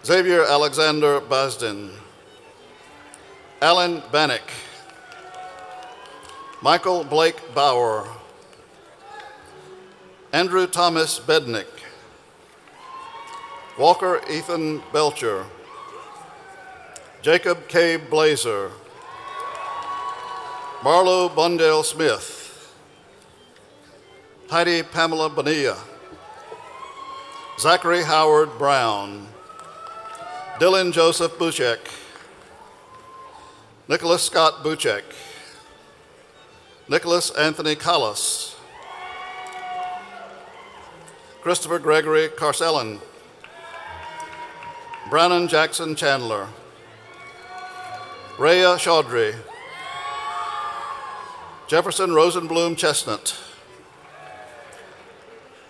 Xavier Alexander Basden, Alan Bannock, Michael Blake Bauer, Andrew Thomas Bednick, Walker Ethan Belcher, Jacob K. Blazer, Marlo Bundale Smith, Heidi Pamela Bonilla, Zachary Howard Brown, Dylan Joseph Buchek, Nicholas Scott Buchek, Nicholas Anthony Collis, Christopher Gregory Carcellin, Brannon Jackson Chandler, Rhea Chaudhry, Jefferson Rosenblum Chestnut,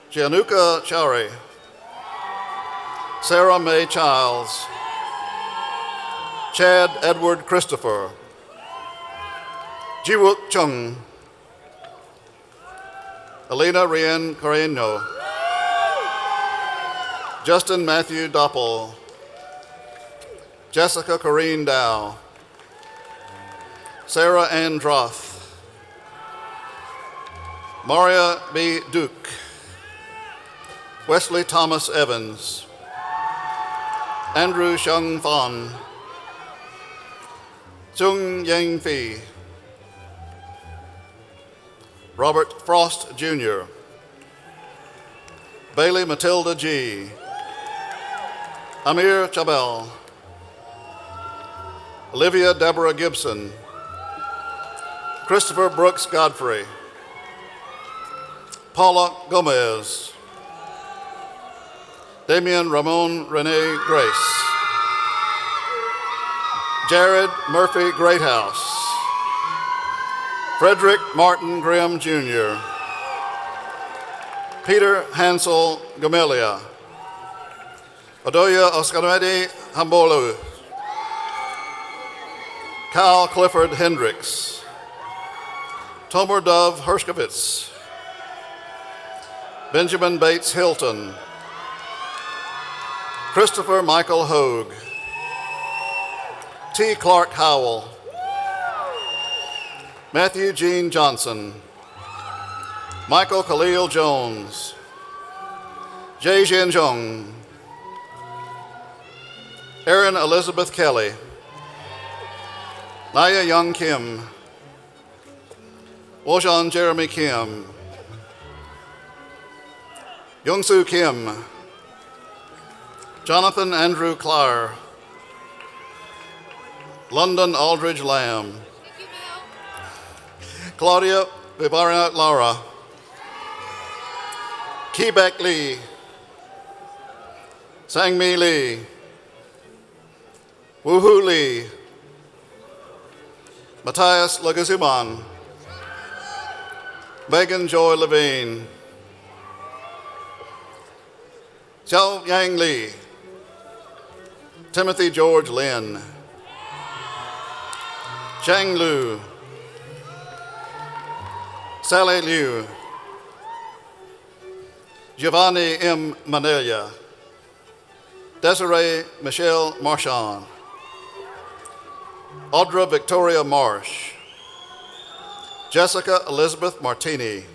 Gianluca Chowry, Sarah Mae Childs, Chad Edward Christopher, Jiwook Chung, Elena Rien Carreño, Justin Matthew Doppel, Jessica Corrine Dow, Sarah Ann Droth, Maria B. Duke, Wesley Thomas Evans, Andrew Xiong Fan, Chung Yang Phi, Robert Frost Jr., Bailey Matilda G., Amir Chabel, Olivia Deborah Gibson, Christopher Brooks Godfrey, Paula Gomez, Damian Ramon Rene Grace, Jared Murphy Greathouse, Frederick Martin Grimm Jr., Peter Hansel Gamelia, Odoya Oscarmedi Hambolu, Kyle Clifford Hendricks, Tomer Dove Hershkovitz, Benjamin Bates Hilton, Christopher Michael Hogue, T. Clark Howell, Matthew Gene Johnson, Michael Khalil Jones, Jay Zhenjong, Erin Elizabeth Kelly, Naya Young Kim, Wojan Jeremy Kim, Youngsu Kim, Jonathan Andrew Clar, London Aldridge Lamb, Claudia Vivaria Lara, Kibek Lee, Sangmi Lee, Woohoo Lee, Matthias Lagazuman, Megan Joy Levine, Xiao Yang Lee, Timothy George Lin, Chang Lu, Sally Liu, Giovanni M. Manella, Desiree Michelle Marchand, Audra Victoria Marsh, Jessica Elizabeth Martini,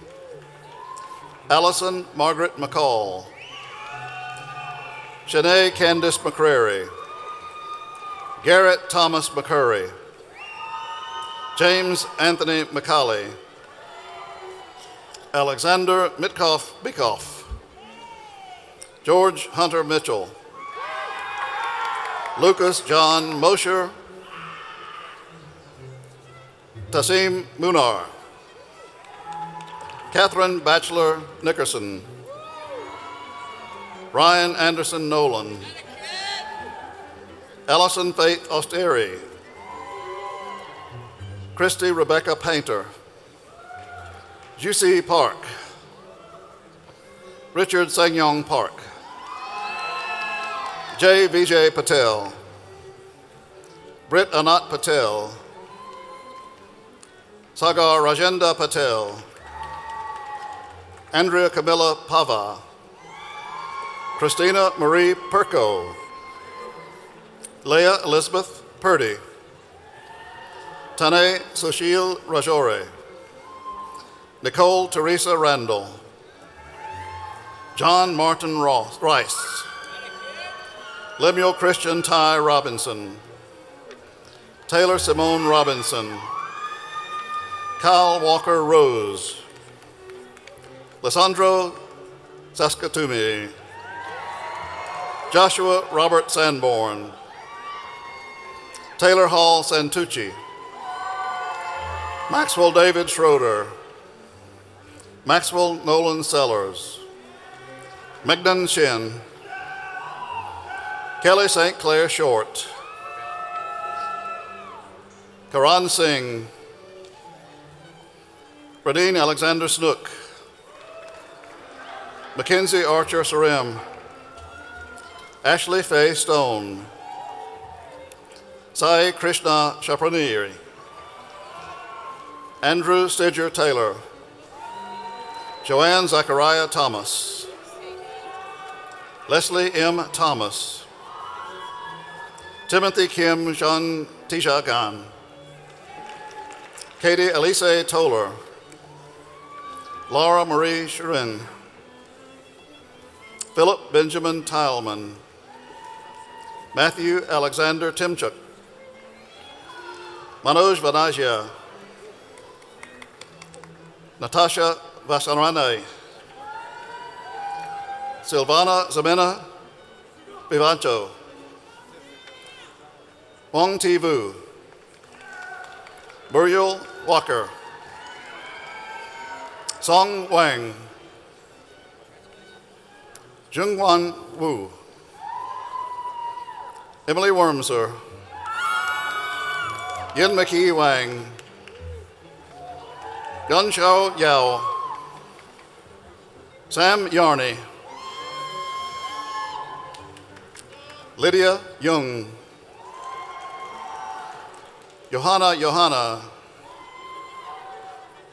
Allison Margaret McCall, Shanae Candice McCrary, Garrett Thomas McCurry, James Anthony McCauley, Alexander Mitkoff Bikoff, George Hunter Mitchell, Lucas John Mosher, Tassim Munar, Catherine Batchelor Nickerson, Ryan Anderson Nolan, Allison Faith Osteri, Christy Rebecca Painter, Juicy Park, Richard Sangyong Park, Jay Vijay Patel, Britt Anat Patel, Sagar Rajenda Patel, Andrea Camilla Pava, Christina Marie Perko, Leah Elizabeth Purdy, Tane Sushil Rajore, Nicole Teresa Randall, John Martin Rice, Lemuel Christian Ty Robinson, Taylor Simone Robinson, Kyle Walker Rose, Lissandro Saskatumi, Joshua Robert Sanborn, Taylor Hall Santucci, Maxwell David Schroeder, Maxwell Nolan Sellers, Megnan Shin, Kelly St. Clair Short, Karan Singh, Radine Alexander Snook, Mackenzie Archer Sarem, Ashley Faye Stone, Sai Krishna Chapraniri, Andrew Stidger Taylor, Joanne Zachariah Thomas, Leslie M. Thomas, Timothy Kim Jean Tisha Gan, Katie Elise Toller, Laura Marie Shirin, Philip Benjamin Tileman, Matthew Alexander Timchuk, Manoj Vanagia, Natasha Vasanrane, Silvana Zamena Vivancho, Wong Ti Vu, Muriel Walker, Song Wang, Jungwan Wu, Emily Wormser, Yin McKee Wang, Gunshao Yao, Sam Yarney, Lydia Jung, Johanna,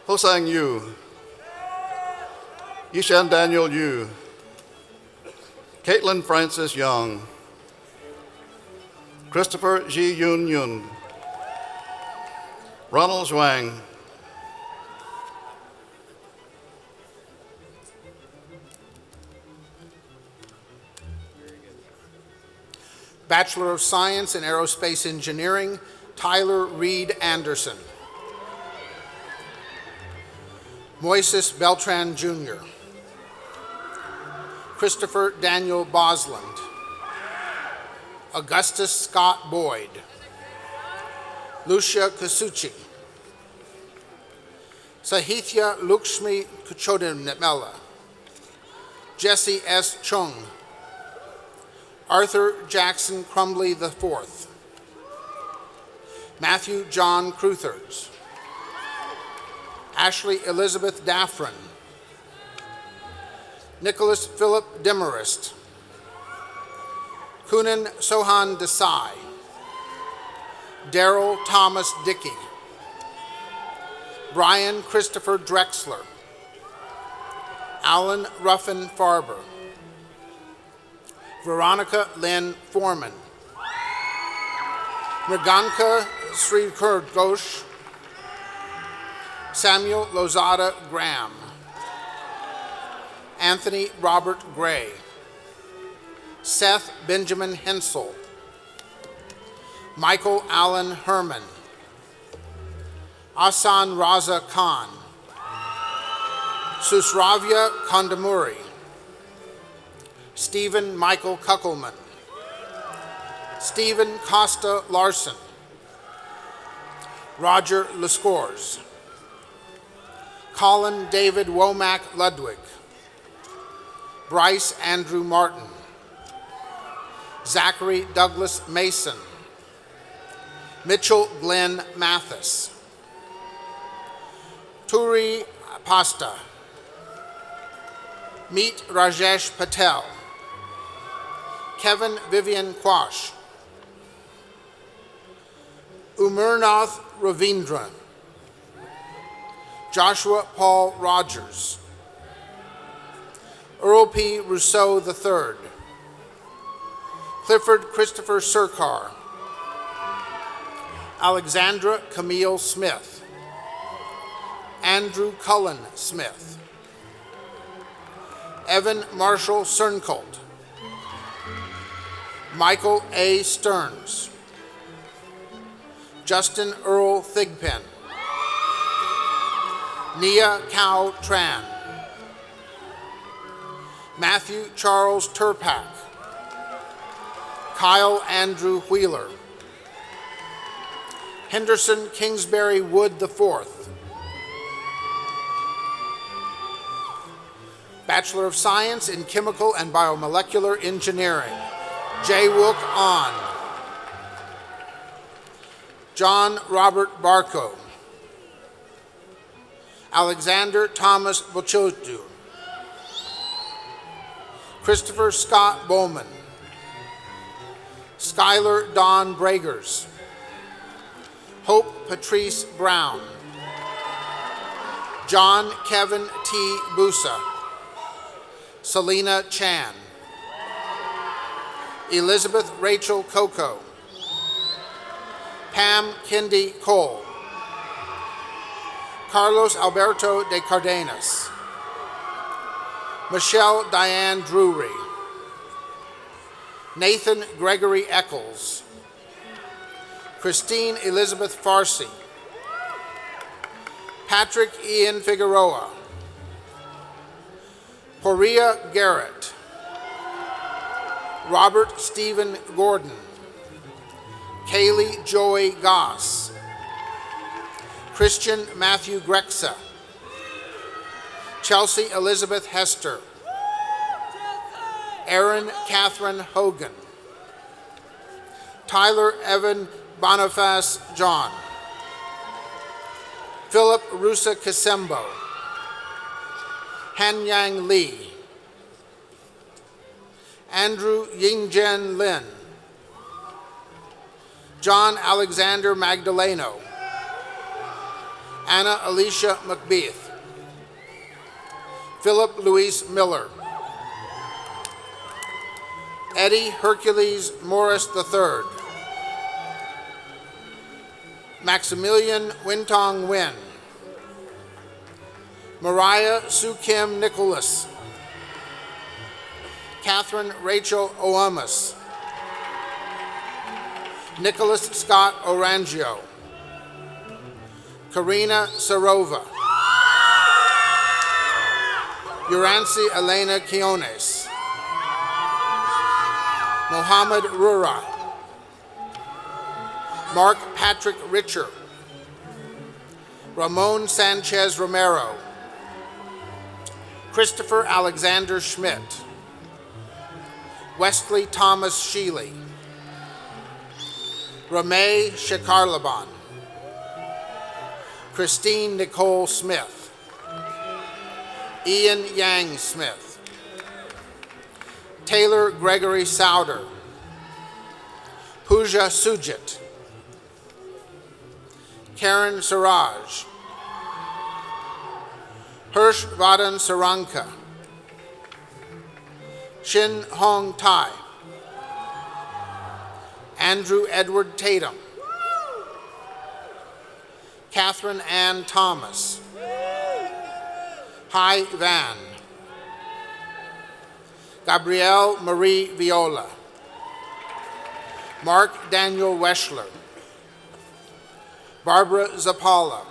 Hosang Yu, Yishan Daniel Yu, Caitlin Francis Young, Christopher Ji Yun Yun, Ronald Zhuang, Bachelor of Science in Aerospace Engineering, Tyler Reed Anderson. Moises Beltran Jr. Christopher Daniel Bosland. Augustus Scott Boyd. Lucia Kasuchi. Sahithya Lukshmi Kuchodinmela. Jesse S. Chung. Arthur Jackson Crumbly IV. Matthew John Cruthers. Ashley Elizabeth Daffron. Nicholas Philip Demarest. Kunan Sohan Desai. Daryl Thomas Dickey. Brian Christopher Drexler. Alan Ruffin Farber. Veronica Lynn Foreman. Mriganka Srikur Ghosh. Samuel Lozada Graham. Anthony Robert Gray. Seth Benjamin Hensel. Michael Allen Herman. Asan Raza Khan. Susravya Kondamuri. Stephen Michael Kuckelman. Stephen Costa Larson. Roger Lescores. Colin David Womack Ludwig. Bryce Andrew Martin. Zachary Douglas Mason. Mitchell Glenn Mathis. Turi Pasta. Meet Rajesh Patel. Kevin Vivian Quash. Umernath Ravindra. Joshua Paul Rogers. Earl P. Rousseau III. Clifford Christopher Surkar. Alexandra Camille Smith. Andrew Cullen Smith. Evan Marshall Cerncolt. Michael A. Stearns. Justin Earl Thigpen. Nia Cao Tran. Matthew Charles Turpak. Kyle Andrew Wheeler. Henderson Kingsbury Wood IV. Bachelor of Science in Chemical and Biomolecular Engineering, Jae-wook Ahn. John Robert Barco. Alexander Thomas Bochotu. Christopher Scott Bowman. Skylar Dawn Bragers, Hope Patrice Brown, John Kevin T. Busa, Selena Chan, Elizabeth Rachel Coco, Pam Kendi Cole, Carlos Alberto de Cardenas, Michelle Diane Drury, Nathan Gregory Eccles, Christine Elizabeth Farsi, Patrick Ian Figueroa, Poria Garrett, Robert Stephen Gordon, Kaylee Joy Goss, Christian Matthew Grexa, Chelsea Elizabeth Hester, Erin Catherine Hogan, Tyler Evan Boniface John, Philip Rusa Kasembo, Hanyang Lee, Andrew Yingjen Lin, John Alexander Magdaleno, Anna Alicia McBeath, Philip Luis Miller, Eddie Hercules Morris III, Maximilian Wintong Win, Mariah Sue Kim Nicholas, Catherine Rachel Oamus, Nicholas Scott Orangio, Karina Sarova, Uranci Elena Quiones, Mohammed Rura, Mark Patrick Richer, Ramon Sanchez Romero, Christopher Alexander Schmidt, Wesley Thomas Sheely, Ramey Shekarlaban, Christine Nicole Smith, Ian Yang Smith, Taylor Gregory Souder, Pooja Sujit, Karen Siraj, Hirsch Vadan Saranka, Shin Hong Tai, Andrew Edward Tatum, Catherine Ann Thomas, Hai Van, Gabrielle Marie Viola, Mark Daniel Weschler, Barbara Zapala,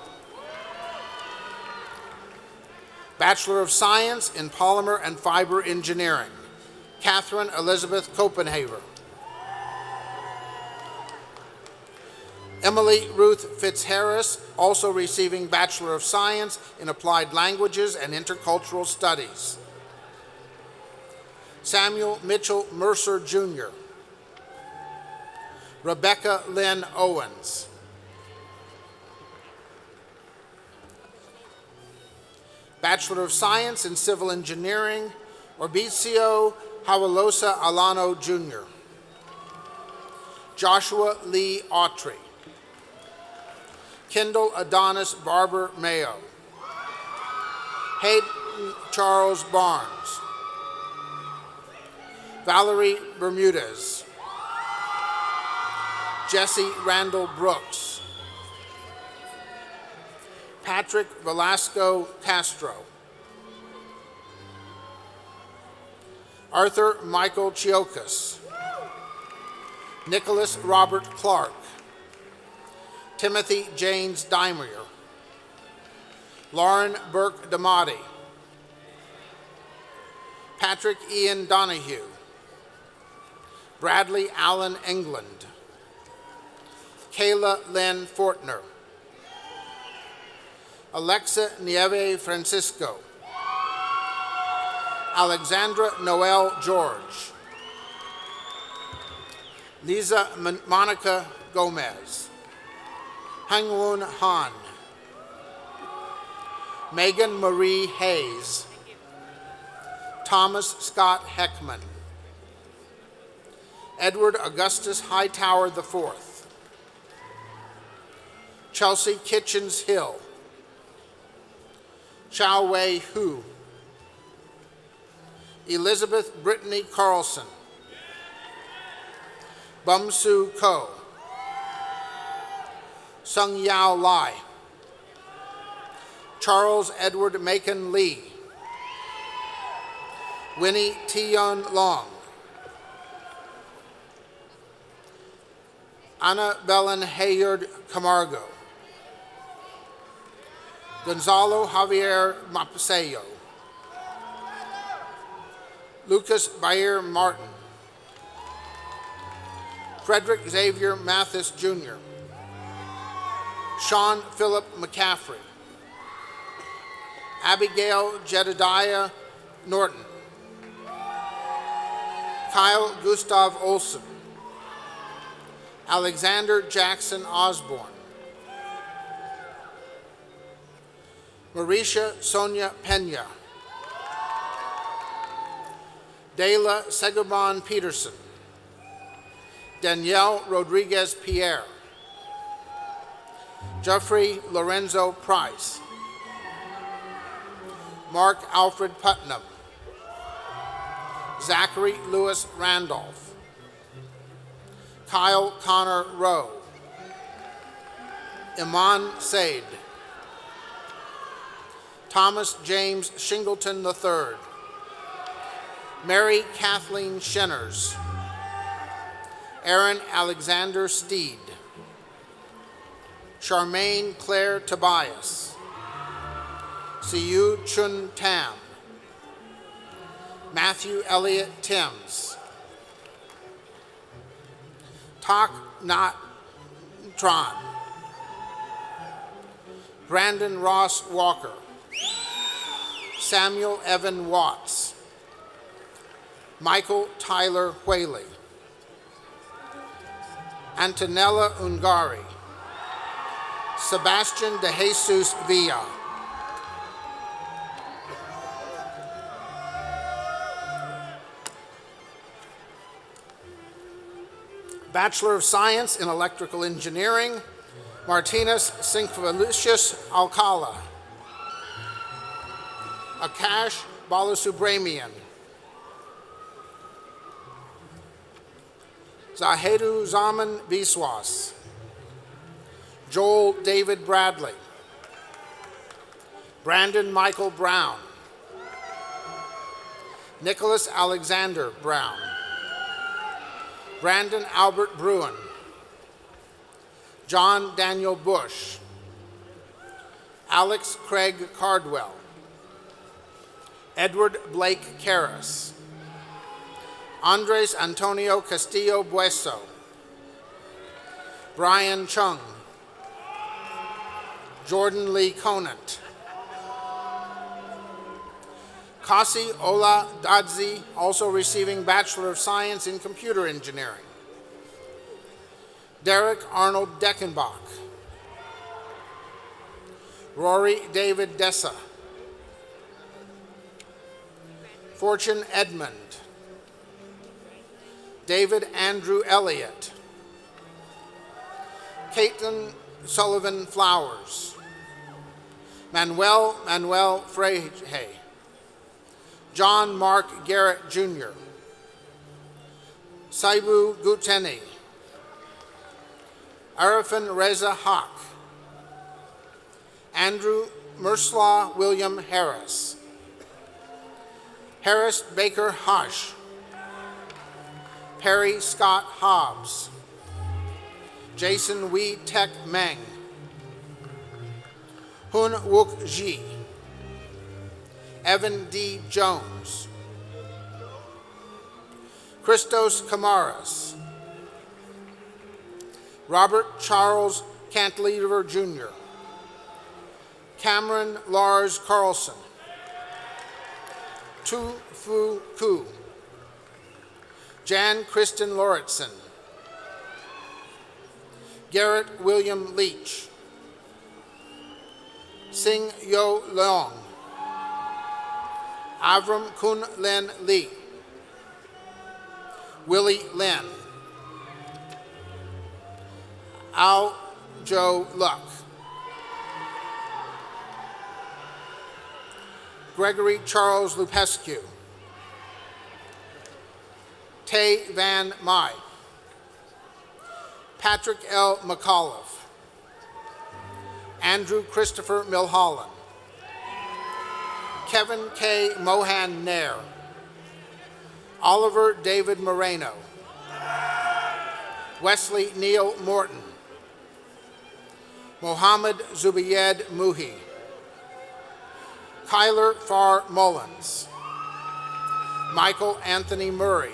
Bachelor of Science in Polymer and Fiber Engineering, Catherine Elizabeth Copenhaver, Emily Ruth Fitzharris, also receiving Bachelor of Science in Applied Languages and Intercultural Studies, Samuel Mitchell Mercer Jr., Rebecca Lynn Owens, Bachelor of Science in Civil Engineering, Orbicio Hawalosa Alano Jr., Joshua Lee Autry, Kendall Adonis Barber Mayo, Hayden Charles Barnes, Valerie Bermudez, Jesse Randall Brooks, Patrick Velasco Castro, Arthur Michael Chiokas, Nicholas Robert Clark, Timothy James Dymere, Lauren Burke Damati, Patrick Ian Donahue, Bradley Allen England, Kayla Lynn Fortner, Alexa Nieve Francisco, Alexandra Noel George, Lisa Monica Gomez, Hangwoon Han, Megan Marie Hayes, Thomas Scott Heckman, Edward Augustus Hightower IV. Chelsea Kitchens Hill. Chao Wei Hu. Elizabeth Brittany Carlson. Bum Soo Ko. Sung Yao Lai. Charles Edward Macon Lee. Winnie Tion Long. Anna Belen Hayard Camargo. Gonzalo Javier Mapaseyo. Lucas Bayer Martin. Frederick Xavier Mathis Jr. Sean Philip McCaffrey. Abigail Jedediah Norton. Kyle Gustav Olson. Alexander Jackson Osborne. Marisha Sonia Pena. Dela Segoban Peterson. Danielle Rodriguez Pierre. Jeffrey Lorenzo Price. Mark Alfred Putnam. Zachary Lewis Randolph. Kyle Connor Rowe. Iman Said. Thomas James Shingleton III. Mary Kathleen Shenners. Aaron Alexander Steed. Charmaine Claire Tobias. Siyu Chun Tam. Matthew Elliott Timms. Tak Nat Tron. Brandon Ross Walker. Samuel Evan Watts. Michael Tyler Whaley. Antonella Ungari. Sebastian de Jesus Villa. Bachelor of Science in Electrical Engineering, Martinez Sinkvalicius Alcala. Akash Balasubramanian. Zahedu Zaman Biswas. Joel David Bradley. Brandon Michael Brown. Nicholas Alexander Brown. Brandon Albert Bruin. John Daniel Bush. Alex Craig Cardwell. Edward Blake Karras. Andres Antonio Castillo Bueso. Brian Chung. Jordan Lee Conant. Kasi Ola Dadzi, also receiving Bachelor of Science in Computer Engineering. Derek Arnold Deckenbach. Rory David Dessa. Fortune Edmond. David Andrew Elliott. Caitlin Sullivan Flowers. Manuel Freje. John Mark Garrett Jr. Saibu Guteni. Arifin Reza Haq. Andrew Mersla William Harris. Harris Baker Hush. Perry Scott Hobbs. Jason Wee Tek Meng. Hun Wook Ji. Evan D. Jones. Christos Camaras. Robert Charles Cantilever Jr. Cameron Lars Carlson. Tu Fu Ku. Jan Kristen Lauritsen. Garrett William Leach. Sing Yo Leong. Avram Kun Len Lee. Willie Lin. Al Joe Luck. Gregory Charles Lupescu. Tay Van Mai. Patrick L. McAuliffe. Andrew Christopher Milholland. Kevin K. Mohan Nair. Oliver David Moreno. Wesley Neil Morton. Mohammed Zubayed Muhi. Kyler Farr Mullins. Michael Anthony Murray.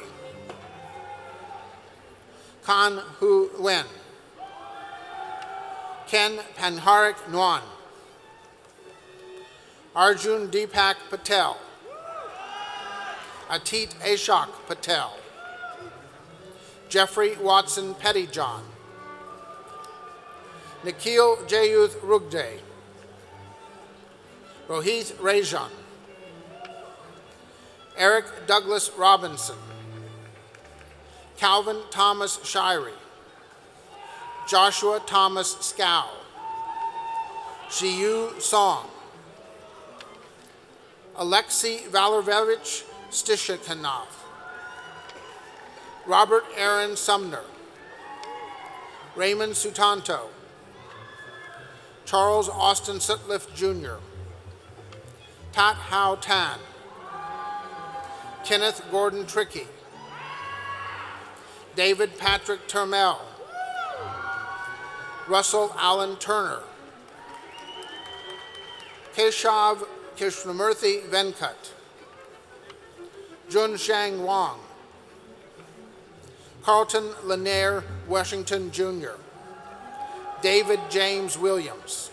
Kan Hu Wen. Ken Panharik Nguyen. Arjun Deepak Patel. Atit Ashok Patel. Jeffrey Watson Pettyjohn. Nikhil Jayuth Rugde. Rohit Rajan. Eric Douglas Robinson. Calvin Thomas Shirey. Joshua Thomas Scow. Shiyu Song. Alexei Valerevich Stishikanov. Robert Aaron Sumner. Raymond Sutanto. Charles Austin Sutliff Jr. Tat Hao Tan. Kenneth Gordon Trickey. David Patrick Termel. Russell Allen Turner. Keshav Krishnamurthy Venkat. Jun Shang Wang. Carlton Lanier Washington Jr. David James Williams.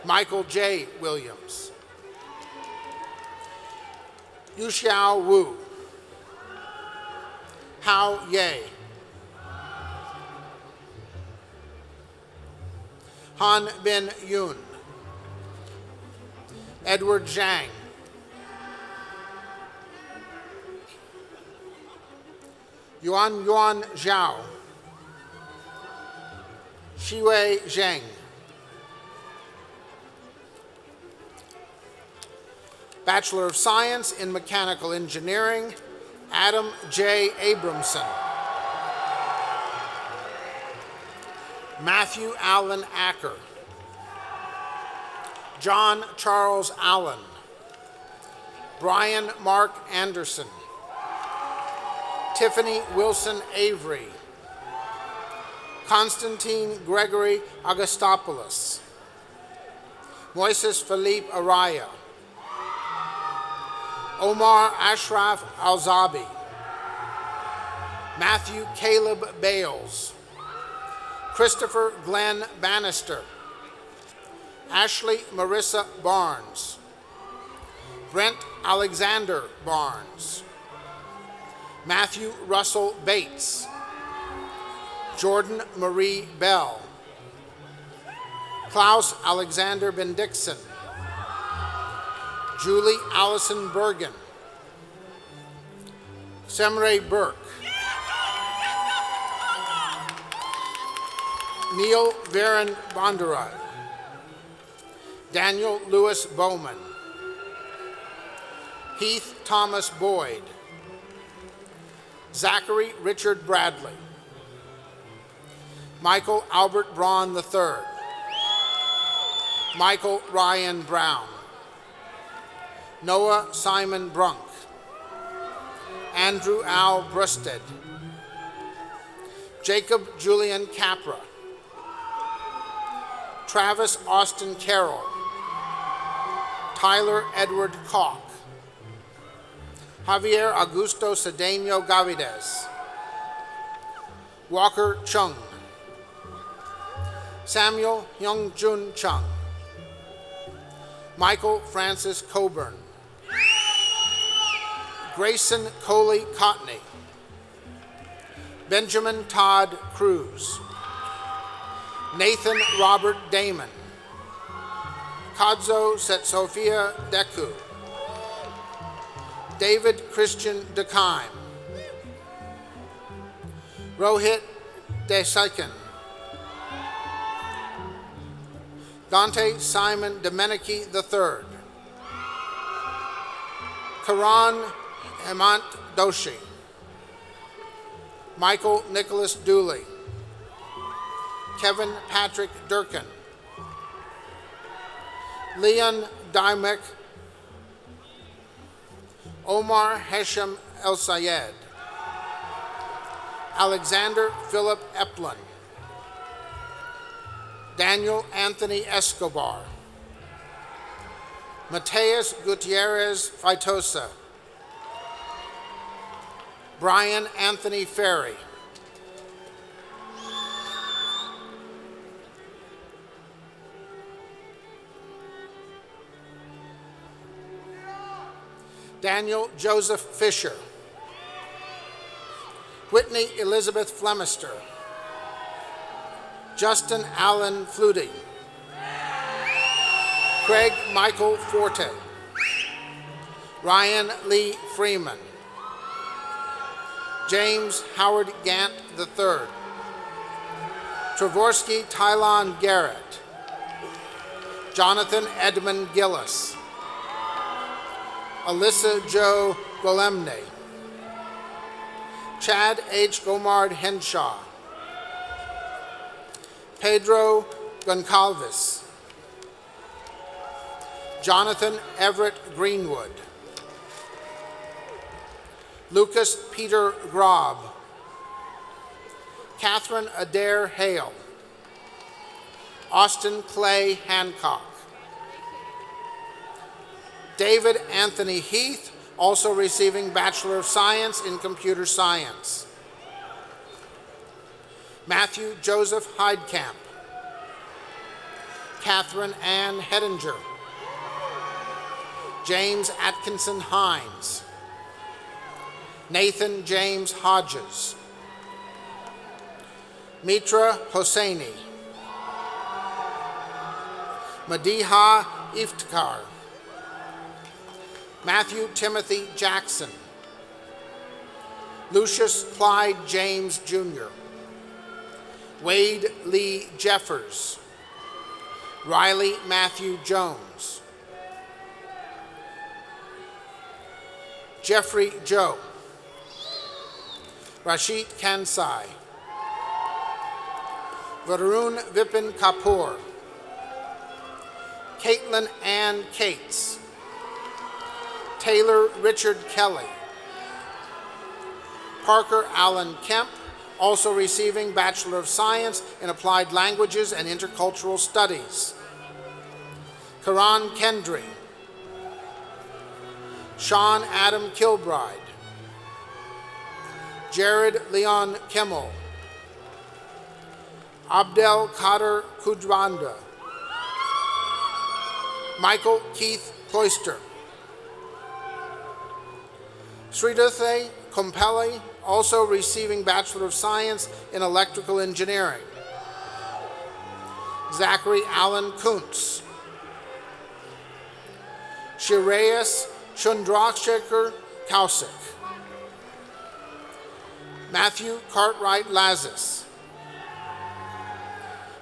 Michael J. Williams. Yuxiao Wu. Hao Ye. Han Bin Yoon. Edward Zhang. Yuan Yuan Zhao. Shiwei Zheng. Bachelor of Science in Mechanical Engineering, Adam J. Abramson. Matthew Allen Acker. John Charles Allen. Brian Mark Anderson. Tiffany Wilson Avery. Constantine Gregory Agostopoulos. Moises Philippe Araya. Omar Ashraf Alzabi. Matthew Caleb Bales. Christopher Glenn Bannister. Ashley Marissa Barnes. Brent Alexander Barnes. Matthew Russell Bates. Jordan Marie Bell. Klaus Alexander Bendixson. Julie Allison Bergen. Semre Burke. Neil Varen Bondarad. Daniel Lewis Bowman. Heath Thomas Boyd. Zachary Richard Bradley. Michael Albert Braun III. Michael Ryan Brown. Noah Simon Brunk. Andrew Al Brusted. Jacob Julian Capra. Travis Austin Carroll. Tyler Edward Koch. Javier Augusto Cedeno Gavides. Walker Chung. Samuel Hyungjun Chung. Michael Francis Coburn. Grayson Coley Cotney. Benjamin Todd Cruz. Nathan Robert Damon. Kadzo Setsofia Deku. David Christian DeKime. Rohit Desaikan. Dante Simon Domenici III. Karan Hemant Doshi. Michael Nicholas Dooley. Kevin Patrick Durkin. Leon Dymek. Omar Hesham El Sayed. Alexander Philip Eplin. Daniel Anthony Escobar. Mateus Gutierrez Feitosa. Brian Anthony Ferry. Daniel Joseph Fisher. Whitney Elizabeth Flemister. Justin Allen Flutie. Craig Michael Forte. Ryan Lee Freeman. James Howard Gant III. Trevorsky Tylon Garrett. Jonathan Edmund Gillis. Alyssa Jo Golemne. Chad H. Gomard Henshaw. Pedro Goncalves. Jonathan Everett Greenwood. Lucas Peter Grob. Catherine Adair Hale. Austin Clay Hancock. David Anthony Heath, also receiving Bachelor of Science in Computer Science. Matthew Joseph Heidkamp. Catherine Ann Hedinger. James Atkinson Hines. Nathan James Hodges. Mitra Hosseini. Madiha Iftikhar. Matthew Timothy Jackson. Lucius Clyde James Jr. Wade Lee Jeffers. Riley Matthew Jones. Jeffrey Joe. Rashid Kansai. Varun Vipin Kapoor. Caitlin Ann Cates. Taylor Richard Kelly. Parker Allen Kemp, also receiving Bachelor of Science in Applied Languages and Intercultural Studies. Karan Kendry. Sean Adam Kilbride. Jared Leon Kimmel. Abdel Kader Kudranda. Michael Keith Cloister. Sriduthe Kompelli, also receiving Bachelor of Science in Electrical Engineering. Zachary Allen Kuntz. Shireyas Chandrasekhar Kausik. Matthew Cartwright Lazis.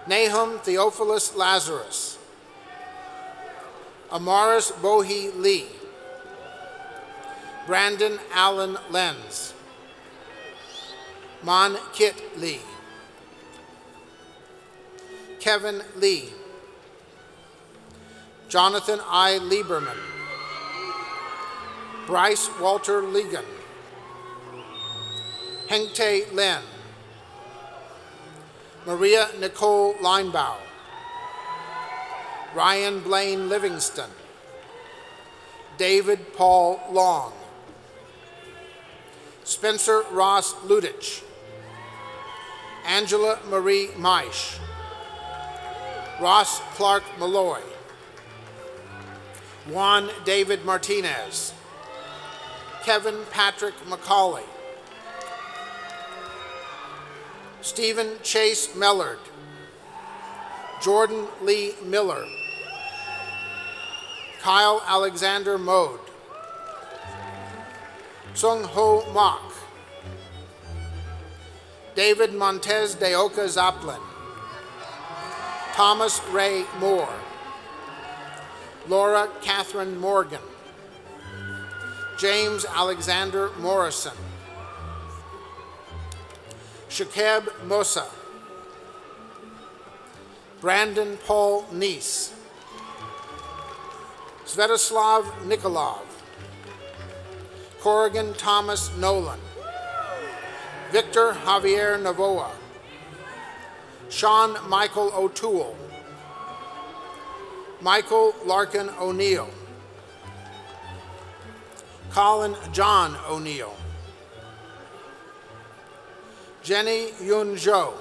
Nahum Theophilus Lazarus. Amaris Bohi Lee. Brandon Allen Lenz. Mon Kit Lee. Kevin Lee. Jonathan I. Lieberman. Bryce Walter Ligon. Hengte Lin. Maria Nicole Leinbau. Ryan Blaine Livingston. David Paul Long. Spencer Ross Ludich. Angela Marie Meisch. Ross Clark Malloy. Juan David Martinez. Kevin Patrick McCauley. Stephen Chase Mellard. Jordan Lee Miller. Kyle Alexander Mode. Sung Ho Mok. David Montez de Oca Zaplin. Thomas Ray Moore, Laura Catherine Morgan, James Alexander Morrison, Shakeb Musa, Brandon Paul Neese, Svetoslav Nikolov, Corrigan Thomas Nolan, Victor Javier Navoa, Sean Michael O'Toole, Michael Larkin O'Neill, Colin John O'Neill, Jenny Yun Zhou,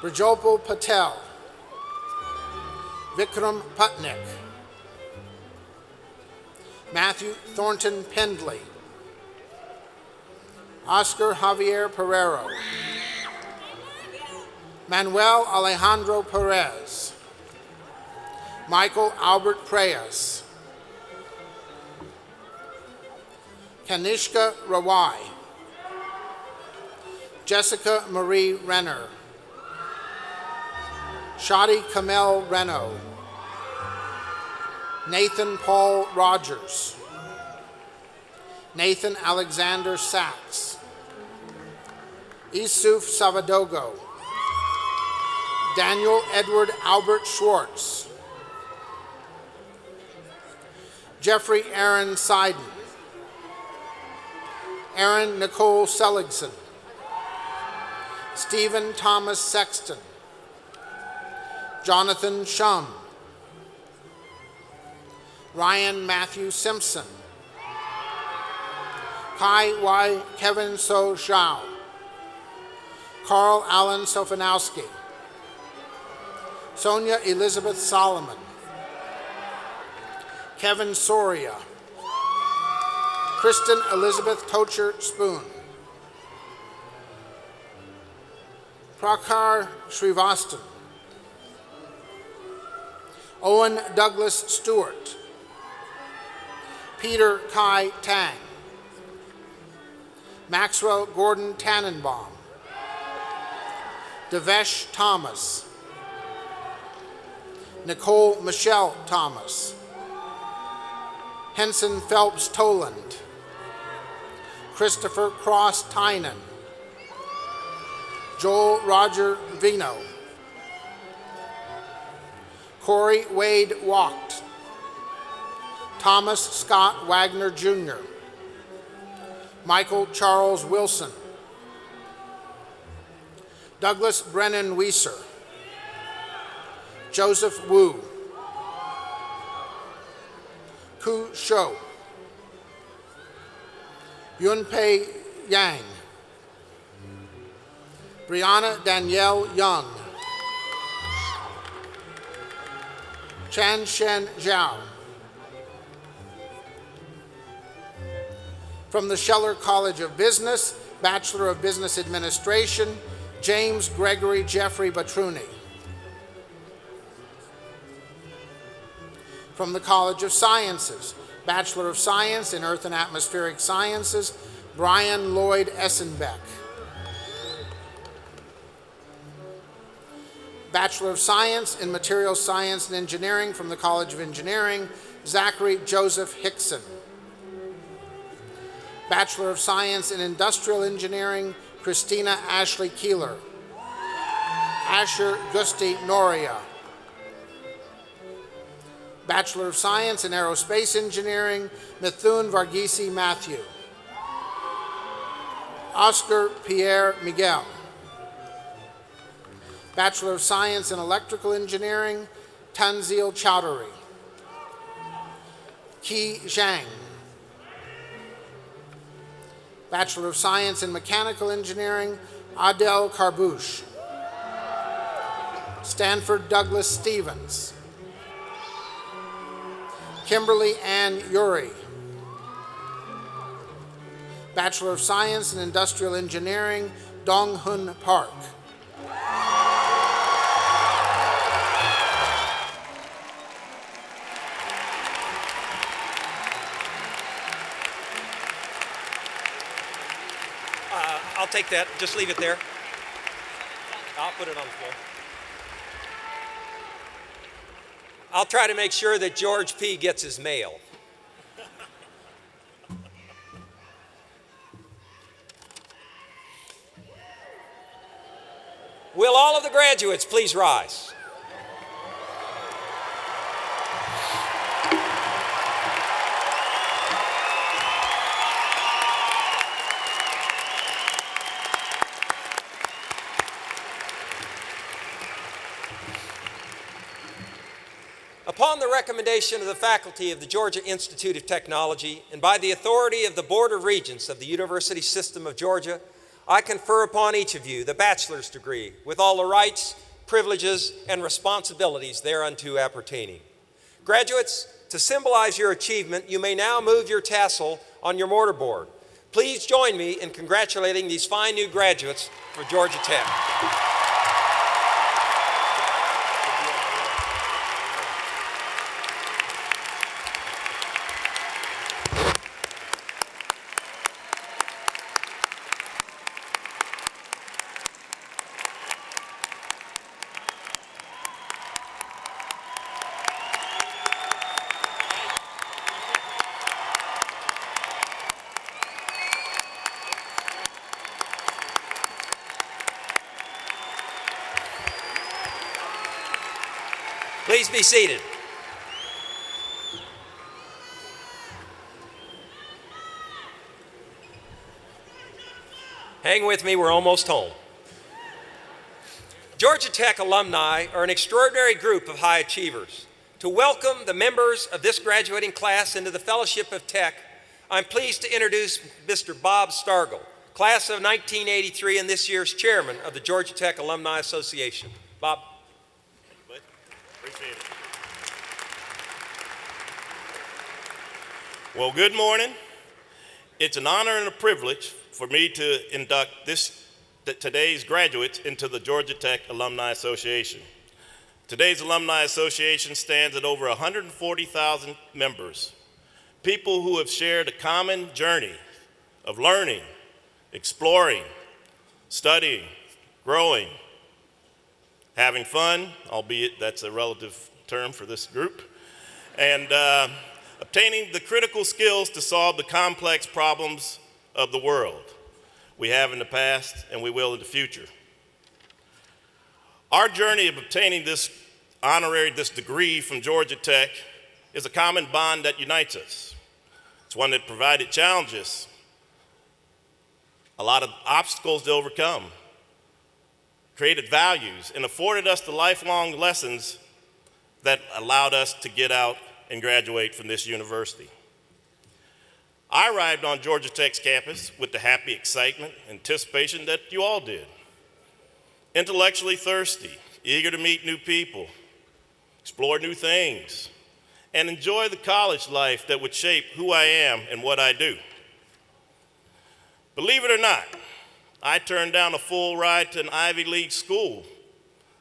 Brajopal Patel, Vikram Putnick, Matthew Thornton Pendley, Oscar Javier Pereiro, Manuel Alejandro Perez, Michael Albert Preyas, Kanishka Rawai, Jessica Marie Renner, Shadi Kamel Reno, Nathan Paul Rogers, Nathan Alexander Sachs, Isuf Savadogo, Daniel Edward Albert Schwartz, Jeffrey Aaron Seiden, Aaron Nicole Seligson, Stephen Thomas Sexton, Jonathan Shum, Ryan Matthew Simpson, Kai Y. Kevin So Zhao, Carl Allen Sofanowski, Sonia Elizabeth Solomon, Kevin Soria, Kristen Elizabeth Tocher Spoon, Prakhar Srivastan, Owen Douglas Stewart, Peter Kai Tang, Maxwell Gordon Tannenbaum, Devesh Thomas, Nicole Michelle Thomas, Henson Phelps Toland, Christopher Cross Tynan, Joel Roger Vino, Corey Wade Wacht, Thomas Scott Wagner Jr., Michael Charles Wilson, Douglas Brennan Weiser, Joseph Wu, Ku Shou, Yunpei Yang, Brianna Danielle Young, Chan Shen Zhao. From the Scheller College of Business, Bachelor of Business Administration, James Gregory Jeffrey Batruni. From the College of Sciences, Bachelor of Science in Earth and Atmospheric Sciences, Brian Lloyd Essenbeck. Bachelor of Science in Materials Science and Engineering from the College of Engineering, Zachary Joseph Hickson. Bachelor of Science in Industrial Engineering, Christina Ashley Keeler. Asher Gusti Noria. Bachelor of Science in Aerospace Engineering, Mithun Varghese Matthew. Oscar Pierre Miguel. Bachelor of Science in Electrical Engineering, Tanzil Chowdhury. Qi Zhang. Bachelor of Science in Mechanical Engineering, Adel Karbouche. Stanford Douglas Stevens. Kimberly Ann Uri. Bachelor of Science in Industrial Engineering, Dong Hun Park. I'll take that. Just leave it there. put it on the floor. I'll try to make sure that George P. gets his mail. Will all of the graduates please rise? Upon the recommendation of the faculty of the Georgia Institute of Technology and by the authority of the Board of Regents of the University System of Georgia, I confer upon each of you the bachelor's degree with all the rights, privileges, and responsibilities thereunto appertaining. Graduates, to symbolize your achievement, you may now move your tassel on your mortarboard. Please join me in congratulating these fine new graduates for Georgia Tech. Please be seated. Hang with me, we're almost home. Georgia Tech alumni are an extraordinary group of high achievers. To welcome the members of this graduating class into the Fellowship of Tech, I'm pleased to introduce Mr. Bob Stargell, class of 1983 and this year's chairman of the Georgia Tech Alumni Association. Bob. Appreciate it. Well, good morning. It's an honor and a privilege for me to induct today's graduates into the Georgia Tech Alumni Association. Today's Alumni Association stands at over 140,000 members, people who have shared a common journey of learning, exploring, studying, growing, having fun, albeit that's a relative term for this group, and obtaining the critical skills to solve the complex problems of the world we have in the past and we will in the future. Our journey of obtaining this degree from Georgia Tech is a common bond that unites us. It's one that provided challenges, a lot of obstacles to overcome, created values, and afforded us the lifelong lessons that allowed us to get out and graduate from this university. I arrived on Georgia Tech's campus with the happy excitement, anticipation that you all did. Intellectually thirsty, eager to meet new people, explore new things, and enjoy the college life that would shape who I am and what I do. Believe it or not, I turned down a full ride to an Ivy League school,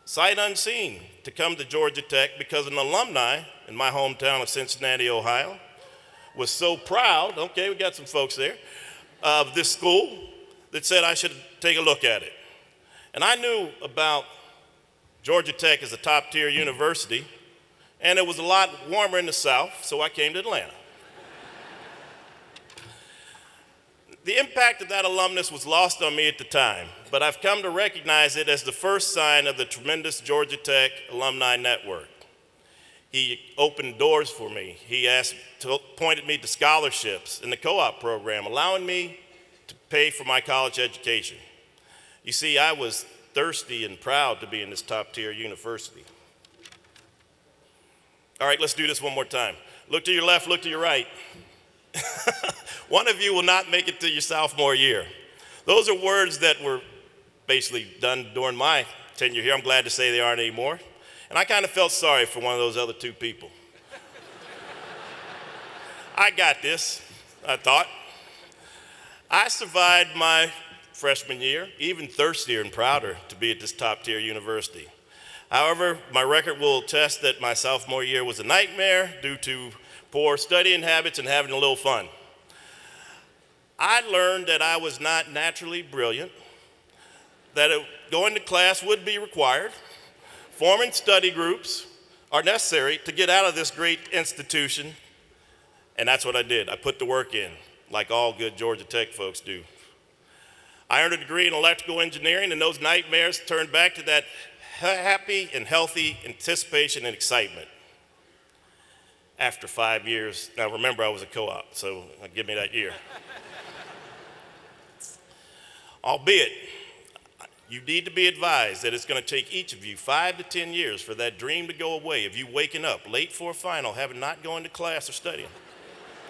sight unseen, to come to Georgia Tech because an alumni in my hometown of Cincinnati, Ohio, was so proud, okay, we got some folks there, of this school that said I should take a look at it. And I knew about Georgia Tech as a top-tier university, and it was a lot warmer in the South, so I came to Atlanta. The impact of that alumnus was lost on me at the time, but I've come to recognize it as the first sign of the tremendous Georgia Tech alumni network. He opened doors for me. He pointed me to scholarships in the co-op program, allowing me to pay for my college education. You see, I was thirsty and proud to be in this top-tier university. All right, let's do this one more time. Look to your left, look to your right. One of you will not make it to your sophomore year. Those are words that were basically done during my tenure here. I'm glad to say they aren't anymore. And I kind of felt sorry for one of those other two people. I got this, I thought. I survived my freshman year, even thirstier and prouder to be at this top-tier university. However, my record will attest that my sophomore year was a nightmare due to poor studying habits and having a little fun. I learned that I was not naturally brilliant, that going to class would be required. Forming study groups are necessary to get out of this great institution. And that's what I did. I put the work in, like all good Georgia Tech folks do. I earned a degree in electrical engineering, and those nightmares turned back to that happy and healthy anticipation and excitement. After 5 years, now remember I was a co-op, so give me that year. Albeit, you need to be advised that it's going to take each of you 5 to 10 years for that dream to go away of you waking up late for a final, having not gone to class or studying.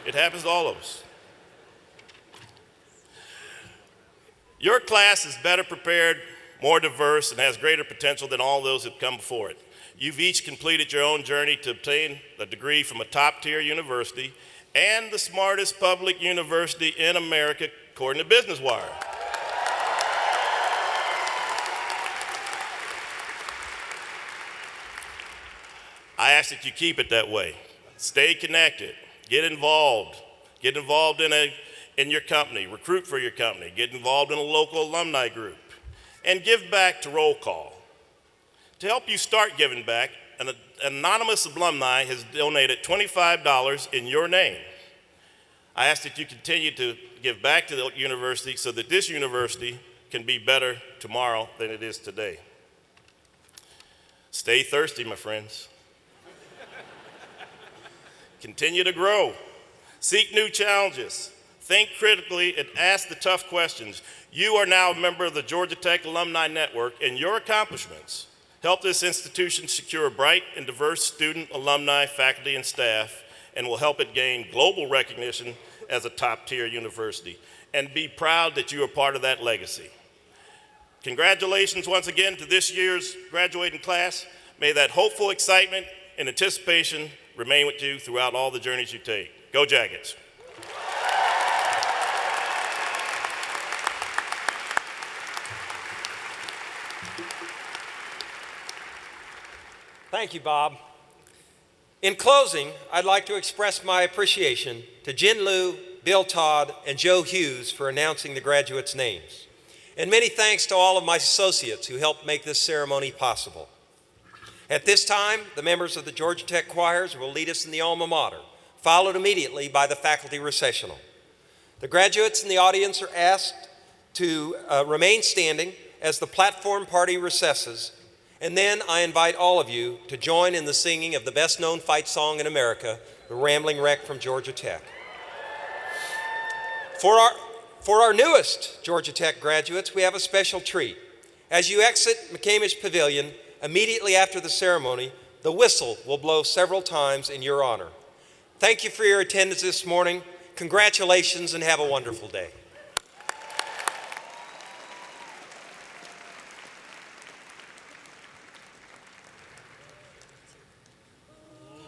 It happens to all of us. Your class is better prepared, more diverse, and has greater potential than all those who've come before it. You've each completed your own journey to obtain a degree from a top-tier university and the smartest public university in America, according to Business Wire. I ask that you keep it that way. Stay connected, get involved in your company, recruit for your company, get involved in a local alumni group, and give back to Roll Call. To help you start giving back, an anonymous alumni has donated $25 in your name. I ask that you continue to give back to the university so that this university can be better tomorrow than it is today. Stay thirsty, my friends. Continue to grow. Seek new challenges. Think critically and ask the tough questions. You are now a member of the Georgia Tech Alumni Network, and your accomplishments help this institution secure bright and diverse student, alumni, faculty, and staff, and will help it gain global recognition as a top-tier university. And be proud that you are part of that legacy. Congratulations once again to this year's graduating class. May that hopeful excitement and anticipation remain with you throughout all the journeys you take. Go Jackets. Thank you, Bob. In closing, I'd like to express my appreciation to Jin Liu, Bill Todd, and Joe Hughes for announcing the graduates' names. And many thanks to all of my associates who helped make this ceremony possible. At this time, the members of the Georgia Tech choirs will lead us in the alma mater, followed immediately by the faculty recessional. The graduates in the audience are asked to remain standing as the platform party recesses, and then I invite all of you to join in the singing of the best-known fight song in America, the Rambling Wreck from Georgia Tech. For our newest Georgia Tech graduates, we have a special treat. As you exit McCamish Pavilion, immediately after the ceremony, the whistle will blow several times in your honor. Thank you for your attendance this morning. Congratulations and have a wonderful day.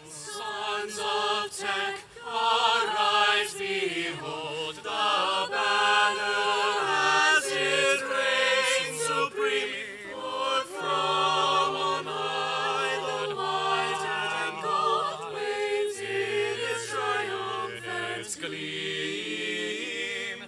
Sons of Tech, arise, behold the banner as it reigns supreme. Forth from on high the white and gold waves in its triumphant gleam.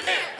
Here!